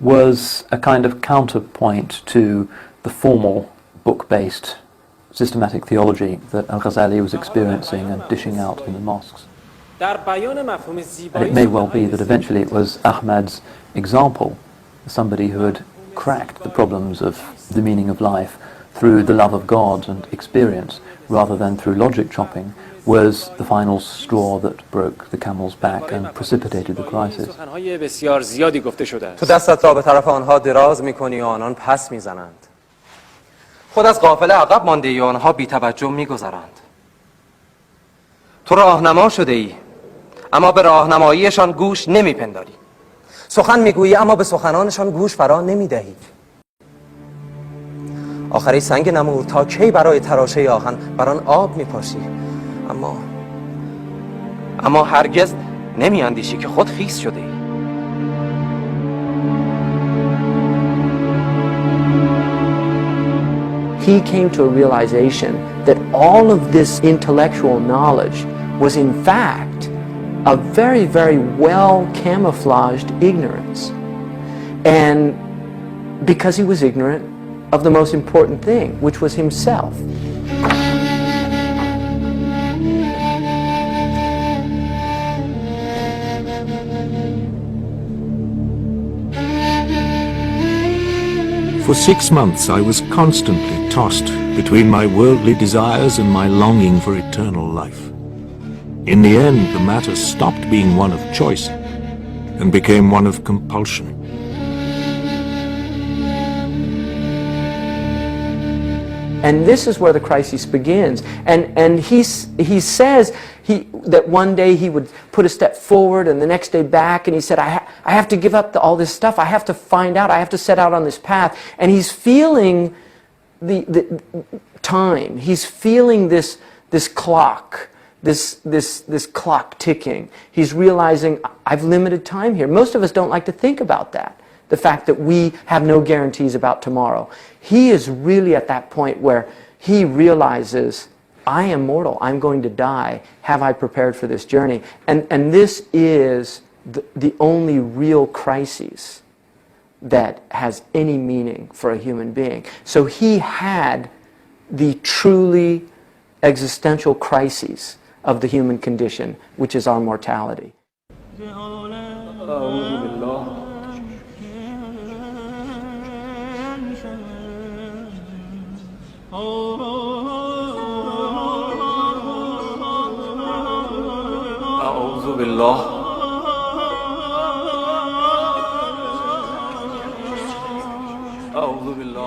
Speaker 3: was a kind of counterpoint to the formal book-based systematic theology that al-Ghazali was experiencing and dishing out in the mosques. And it may well be that eventually it was Ahmad's example, somebody who had cracked the problems of the meaning of life through the love of God and experience, rather than through logic chopping, was the final straw that broke the camel's back and precipitated the crisis.
Speaker 11: تو دستت را به طرف آنها دراز می‌کنی و آنان پس می‌زنند. خود از قافله عقب مانده ای و آنها بی توجه می‌گذرند. تو راهنما شده ای، اما به راهنماییشان گوش نمی‌پنداری. سخن می‌گویی اما به سخنانشان گوش فرا نمی‌دهی. آخری سنگ نمور تا کی برای تراشه آهن بر آن آب می‌پاشی. اما هرگز نمی‌اندیشی که خود خیس شده ای.
Speaker 8: He came to a realization that all of this intellectual knowledge was in fact a very, very well camouflaged ignorance. And because he was ignorant of the most important thing, which was himself.
Speaker 1: For 6 months I was constantly tossed between my worldly desires and my longing for eternal life. In the end, the matter stopped being one of choice and became one of compulsion.
Speaker 8: And this is where the crisis begins. And he says that one day he would put a step forward and the next day back, and he said, I have to give up all this stuff. I have to find out. I have to set out on this path. And he's feeling the time. He's feeling this clock, this clock ticking. He's realizing, I've limited time here. Most of us don't like to think about that. The fact that we have no guarantees about tomorrow. He is really at that point where he realizes, I am mortal, I'm going to die. Have I prepared for this journey? And this is the only real crisis that has any meaning for a human being. So he had the truly existential crises of the human condition, which is our mortality.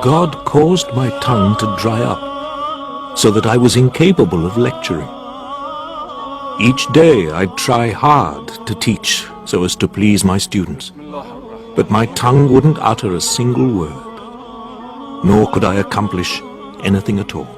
Speaker 1: God caused my tongue to dry up, so that I was incapable of lecturing. Each day I'd try hard to teach so as to please my students, but my tongue wouldn't utter a single word, nor could I accomplish anything at all.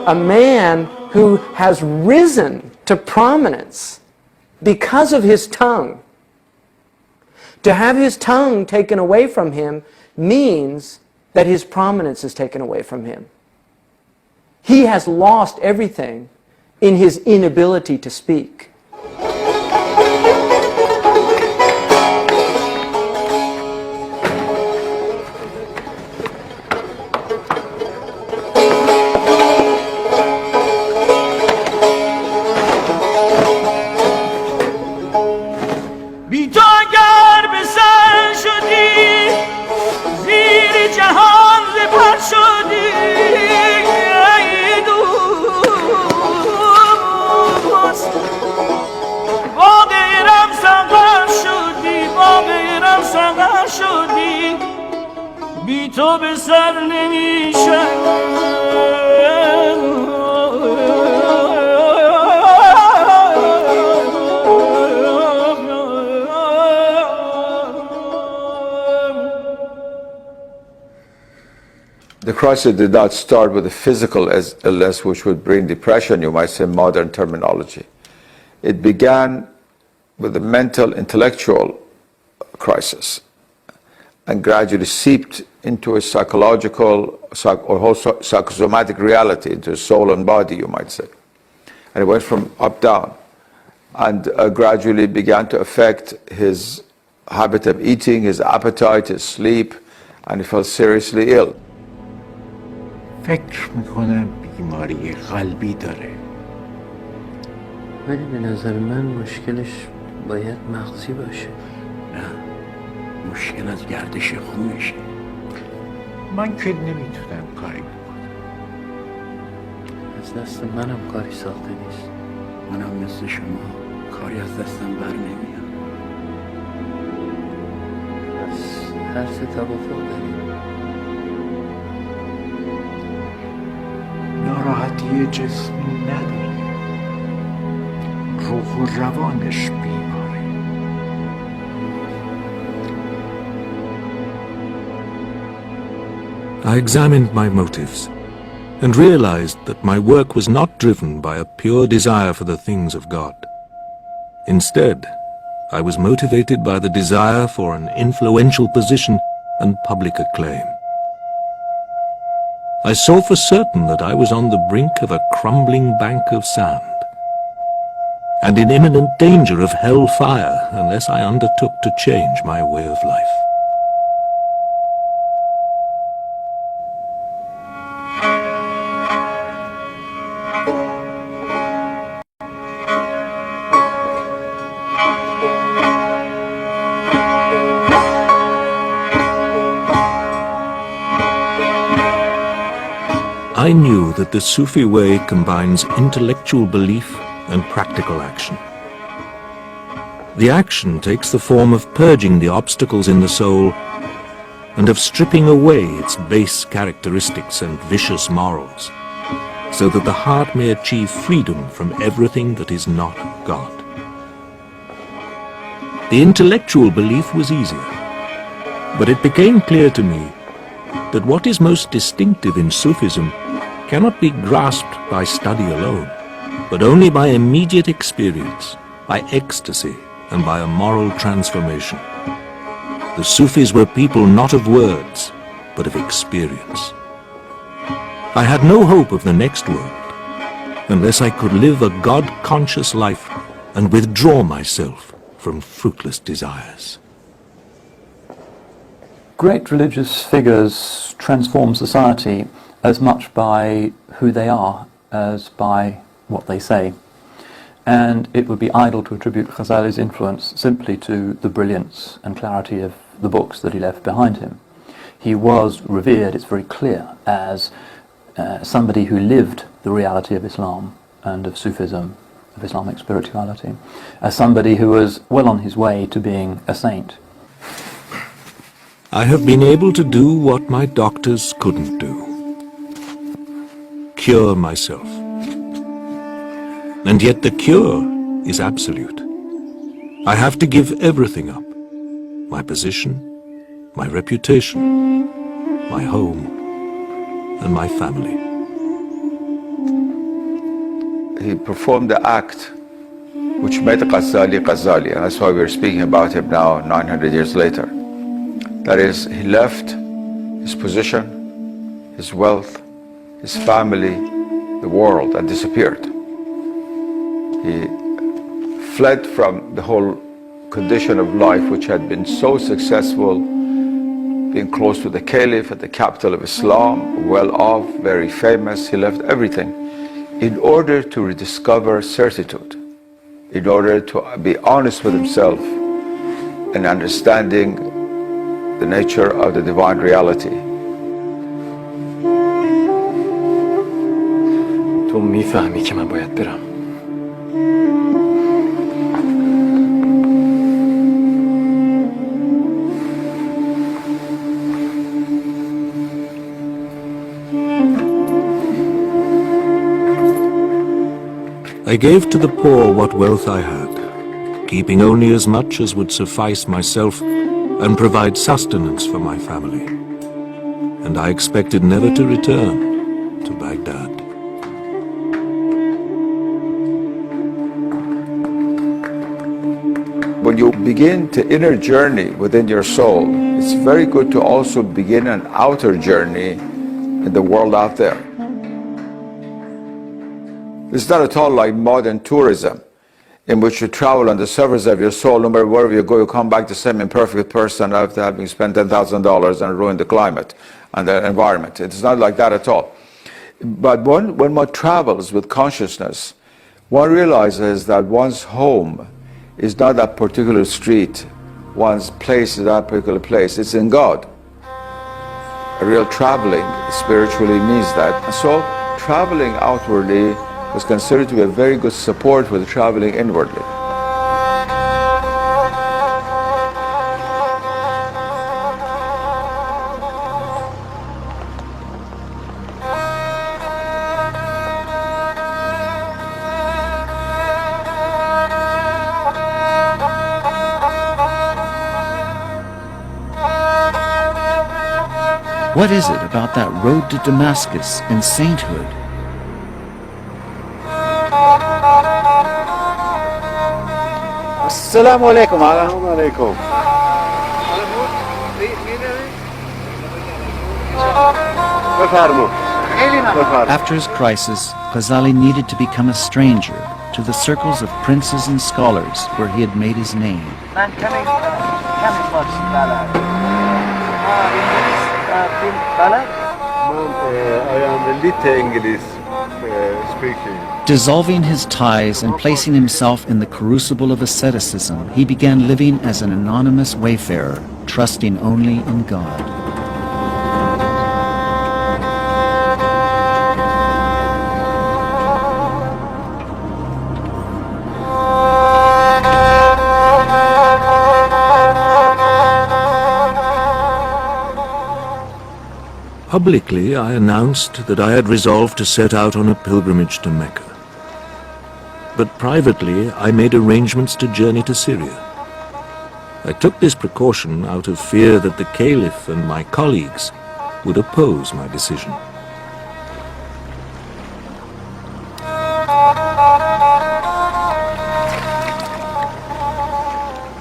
Speaker 8: a man who has risen to prominence because of his tongue. To have his tongue taken away from him means that his prominence is taken away from him. He has lost everything in his inability to speak.
Speaker 9: تو به سر
Speaker 10: The crisis did not start with a physical illness which would bring depression, you might say, modern terminology. It began with a mental, intellectual crisis and gradually seeped into a psychological or whole psychosomatic reality, into soul and body, you might say. And it went from up down and gradually began to affect his habit of eating, his appetite, his sleep, and he felt seriously ill.
Speaker 12: فکر میکنم بیماری قلبی داره.
Speaker 21: ولی به نظر من مشکلش باید مغزی باشه.
Speaker 12: نه، مشکل از گردش خونشه. من که نمیتونم کاری بکنم.
Speaker 21: از دست منم کاری ساخته نیست.
Speaker 12: منم مثل شما کاری از دستم بر نمیاد.
Speaker 21: پس هر سه توافق داریم.
Speaker 12: ناراحتی جسمی نداره، روح و روانش بیماره.
Speaker 1: I examined my motives and realized that my work was not driven by a pure desire for the things of God. Instead, I was motivated by the desire for an influential position and public acclaim. I saw for certain that I was on the brink of a crumbling bank of sand, and in imminent danger of hell fire unless I undertook to change my way of life. I knew that the Sufi way combines intellectual belief and practical action. The action takes the form of purging the obstacles in the soul and of stripping away its base characteristics and vicious morals, so that the heart may achieve freedom from everything that is not God. The intellectual belief was easier, but it became clear to me that what is most distinctive in Sufism cannot be grasped by study alone, but only by immediate experience, by ecstasy, and by a moral transformation. The Sufis were people not of words, but of experience. I had no hope of the next world unless I could live a God-conscious life and withdraw myself from fruitless desires.
Speaker 3: Great religious figures transform society as much by who they are as by what they say. And it would be idle to attribute Ghazali's influence simply to the brilliance and clarity of the books that he left behind him. He was revered, it's very clear, as somebody who lived the reality of Islam and of Sufism, of Islamic spirituality, as somebody who was well on his way to being a saint.
Speaker 1: I have been able to do what my doctors couldn't do. Cure myself. And yet the cure is absolute. I have to give everything up. My position, my reputation, my home, and my family.
Speaker 10: he performed the act which made Ghazali Ghazali, and that's why we're speaking about him now 900 years later. That is, he left his position, his wealth, his family, the world, and disappeared. He fled from the whole condition of life which had been so successful, being close to the Caliph at the capital of Islam, well off, very famous. He left everything in order to rediscover certitude, in order to be honest with himself and understanding the nature of the divine reality.
Speaker 11: تو میفهمی که من باید برم.
Speaker 1: I gave to the poor what wealth I had, keeping only as much as would suffice myself and provide sustenance for my family. And I expected never to return to Baghdad.
Speaker 10: When you begin the inner journey within your soul, it's very good to also begin an outer journey in the world out there. It's not at all like modern tourism, in which you travel on the surface of your soul. No matter wherever you go, you come back the same imperfect person after having spent $10,000 and ruined the climate and the environment. It's not like that at all. But when one travels with consciousness, one realizes that one's home is not that particular street, one's place is that particular place. It's in God. A real traveling spiritually means that. And so traveling outwardly was considered to be a very good support with traveling inwardly.
Speaker 2: What is it about that road to Damascus and sainthood?
Speaker 15: السلام عليكم. السلام عليكم.
Speaker 2: After his crisis, Ghazali needed to become a stranger to the circles of princes and scholars where he had made his name.
Speaker 6: I am a little English speaking.
Speaker 2: Dissolving his ties and placing himself in the crucible of asceticism, he began living as an anonymous wayfarer, trusting only in God.
Speaker 1: Publicly, I announced that I had resolved to set out on a pilgrimage to Mecca. But privately, I made arrangements to journey to Syria. I took this precaution out of fear that the Caliph and my colleagues would oppose my decision.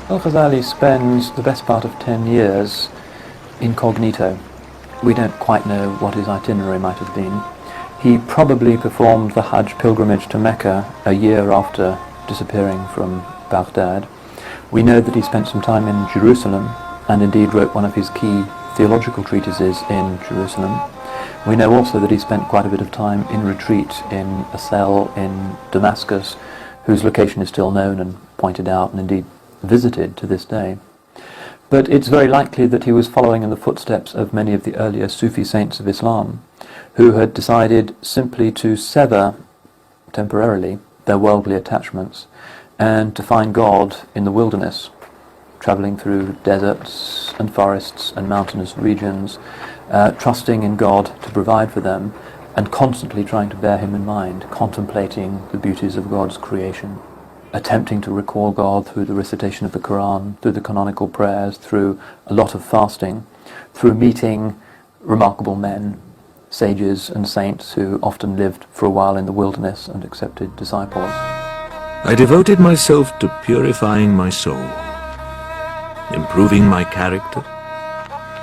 Speaker 3: Al-Ghazali spends the best part of 10 years incognito. We don't quite know what his itinerary might have been. He probably performed the Hajj pilgrimage to Mecca a year after disappearing from Baghdad. We know that he spent some time in Jerusalem and indeed wrote one of his key theological treatises in Jerusalem. We know also that he spent quite a bit of time in retreat in a cell in Damascus, whose location is still known and pointed out and indeed visited to this day. But it's very likely that he was following in the footsteps of many of the earlier Sufi saints of Islam, who had decided simply to sever temporarily their worldly attachments and to find God in the wilderness, travelling through deserts and forests and mountainous regions, trusting in God to provide for them and constantly trying to bear him in mind, contemplating the beauties of God's creation, attempting to recall God through the recitation of the Quran, through the canonical prayers, through a lot of fasting, through meeting remarkable men sages and saints who often lived for a while in the wilderness and accepted disciples.
Speaker 1: I devoted myself to purifying my soul, improving my character,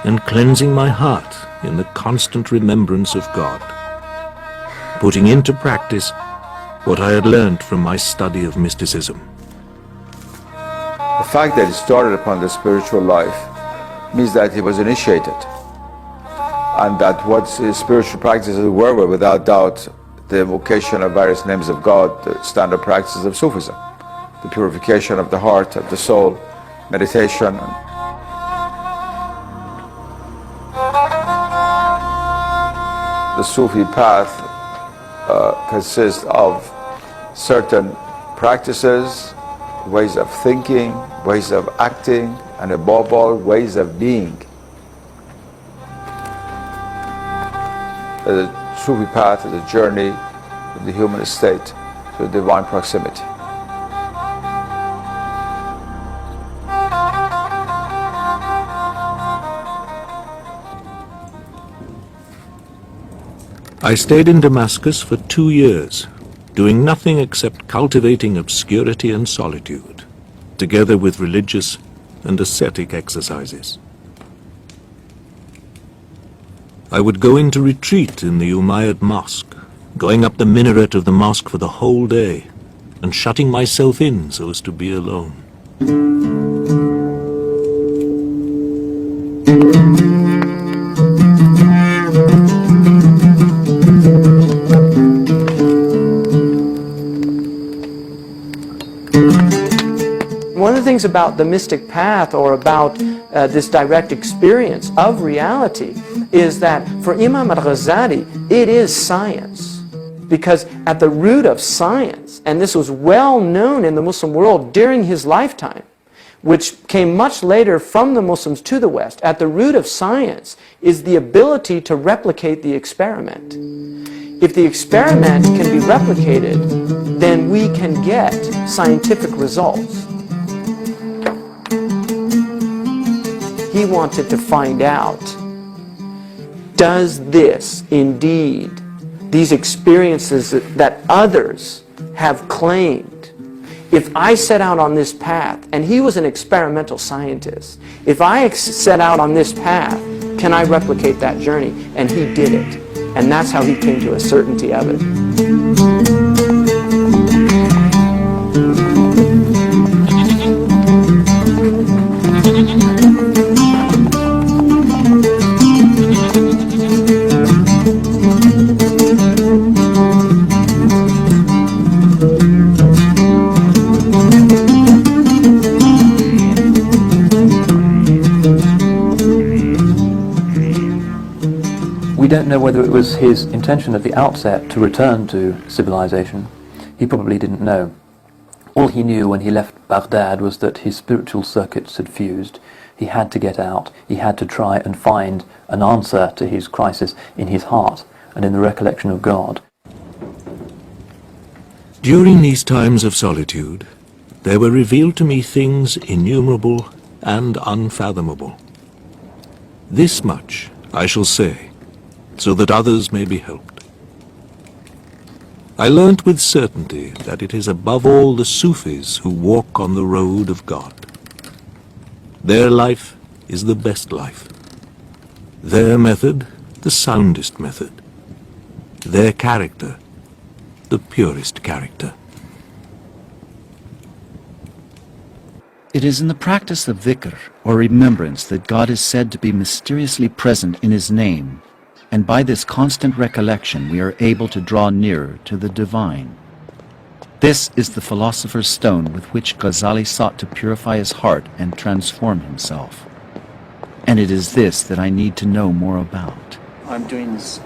Speaker 1: and cleansing my heart in the constant remembrance of God, putting into practice what I had learnt from my study of mysticism.
Speaker 10: The fact that he started upon the spiritual life means that he was initiated, and that what his spiritual practices were without doubt the invocation of various names of God, the standard practices of Sufism, the purification of the heart, of the soul, meditation. The Sufi path consists of certain practices, ways of thinking, ways of acting, and above all, ways of being. The Sufi path is a journey of the human state to divine proximity.
Speaker 1: I stayed in Damascus for 2 years, doing nothing except cultivating obscurity and solitude, together with religious and ascetic exercises. I would go into retreat in the Umayyad Mosque, going up the minaret of the mosque for the whole day, and shutting myself in so as to be alone.
Speaker 8: One of the things about the mystic path, or about this direct experience of reality, is that for Imam Ghazali, it is science. Because at the root of science, and this was well known in the Muslim world during his lifetime, which came much later from the Muslims to the West, at the root of science is the ability to replicate the experiment. If the experiment can be replicated, then we can get scientific results. He wanted to find out, does this indeed, these experiences that others have claimed, if I set out on this path, and he was an experimental scientist, if I set out on this path, can I replicate that journey? And he did it. And that's how he came to a certainty of it.
Speaker 3: We don't know whether it was his intention at the outset to return to civilization. He probably didn't know. All he knew when he left Baghdad was that his spiritual circuits had fused. He had to get out. He had to try and find an answer to his crisis in his heart and in the recollection of God.
Speaker 1: During these times of solitude, there were revealed to me things innumerable and unfathomable. This much I shall say, so that others may be helped. I learnt with certainty that it is above all the Sufis who walk on the road of God. Their life is the best life. Their method, the soundest method. Their character, the purest character.
Speaker 2: It is in the practice of dhikr, or remembrance, that God is said to be mysteriously present in His name, and by this constant recollection we are able to draw nearer to the divine. This is the philosopher's stone with which Ghazali sought to purify his heart and transform himself. And it is this that I need to know more about.
Speaker 4: I'm doing this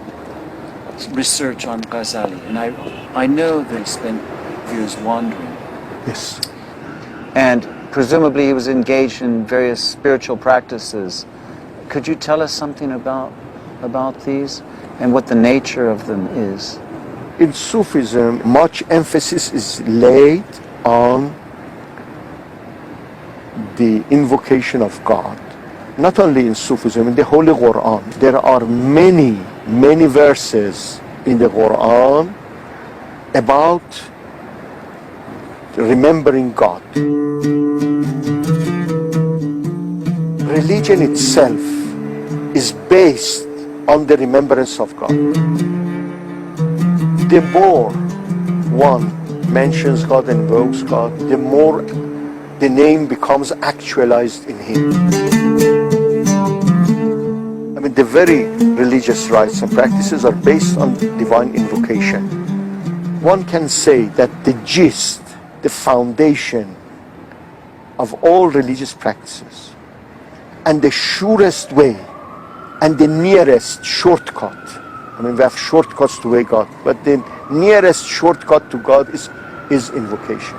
Speaker 4: research on Ghazali, and I know that he spent years wandering.
Speaker 15: Yes.
Speaker 4: And presumably he was engaged in various spiritual practices. Could you tell us something about these and what the nature of them is?
Speaker 15: In Sufism, much emphasis is laid on the invocation of God,
Speaker 12: not only in Sufism, in the Holy Quran, there are many, many verses in the Quran about remembering God. Religion itself is based on the remembrance of God. The more one mentions God and invokes God, the more the name becomes actualized in him. I mean, the very religious rites and practices are based on divine invocation. One can say that the gist, the foundation of all religious practices, and the surest way and the nearest shortcut, I mean, we have shortcuts to way God, but the nearest shortcut to God is invocation.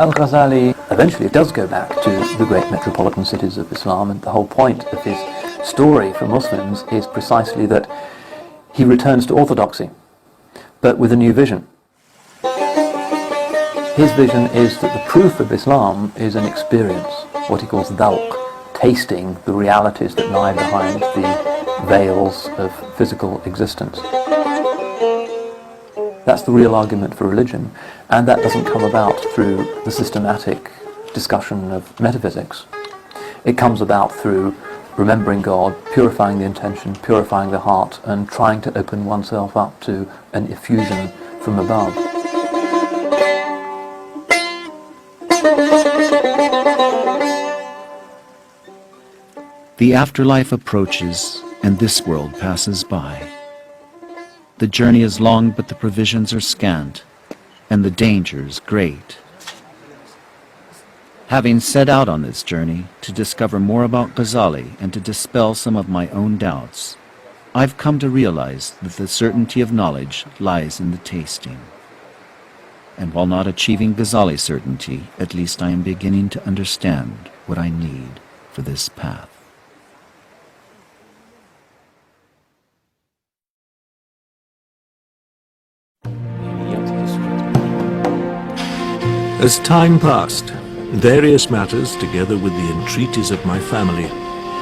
Speaker 3: Al-Ghazali eventually does go back to the great metropolitan cities of Islam, and the whole point of his story for Muslims is precisely that he returns to orthodoxy, but with a new vision. His vision is that the proof of Islam is an experience, what he calls dhawq, tasting the realities that lie behind the veils of physical existence. That's the real argument for religion, and that doesn't come about through the systematic discussion of metaphysics. It comes about through remembering God, purifying the intention, purifying the heart, and trying to open oneself up to an effusion from above.
Speaker 2: The afterlife approaches, and this world passes by. The journey is long, but the provisions are scant, and the dangers great. Having set out on this journey to discover more about Ghazali and to dispel some of my own doubts, I've come to realize that the certainty of knowledge lies in the tasting. And while not achieving Ghazali certainty, at least I am beginning to understand what I need for this path.
Speaker 1: As time passed, various matters, together with the entreaties of my family,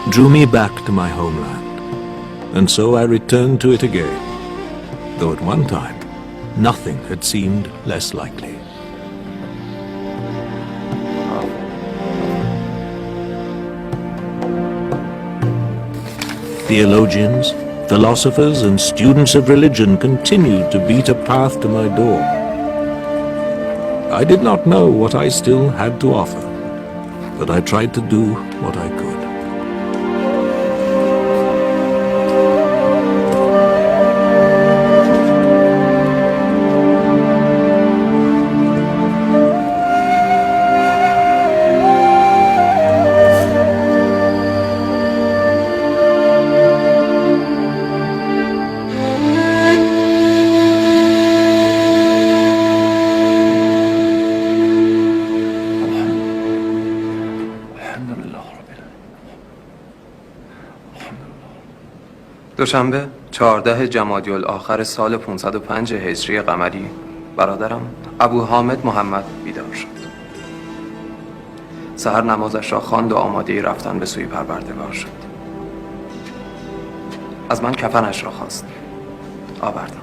Speaker 1: drew me back to my homeland. And so I returned to it again, though at one time, nothing had seemed less likely. Theologians, philosophers, and students of religion continued to beat a path to my door. I did not know what I still had to offer, but I tried to do what I could.
Speaker 11: دوشنبه 14 جمادی الاخر سال 505 هجری قمری برادرم ابو حامد محمد بیدار شد.
Speaker 20: سحر نمازش را خواند و آماده رفتن به سوی پروردگار شد. از من کفنش را خواست. آوردم.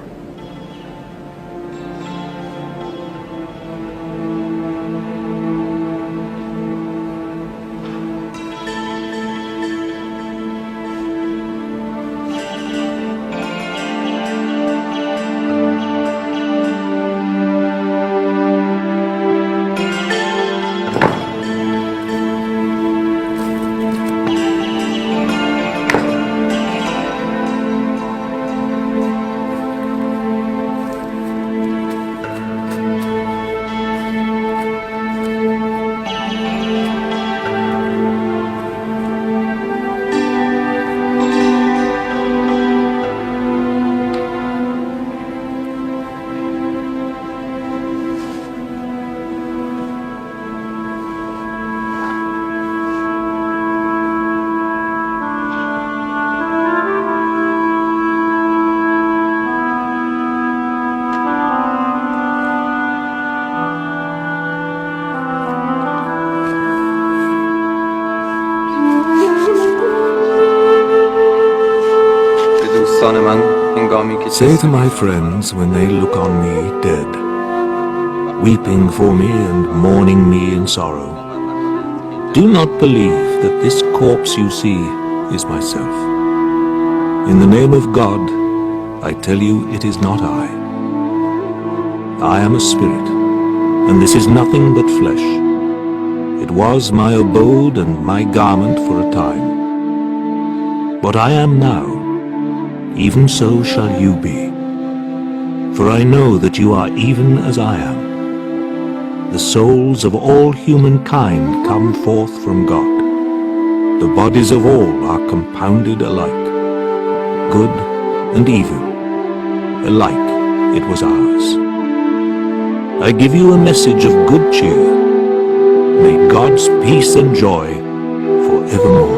Speaker 1: Say to my friends when they look on me dead, weeping for me and mourning me in sorrow, do not believe that this corpse you see is myself. In the name of God, I tell you it is not I. I am a spirit, and this is nothing but flesh. It was my abode and my garment for a time. What I am now, even so shall you be. For I know that you are even as I am. The souls of all humankind come forth from God. The bodies of all are compounded alike. Good and evil, alike it was ours. I give you a message of good cheer. May God's peace and joy forevermore.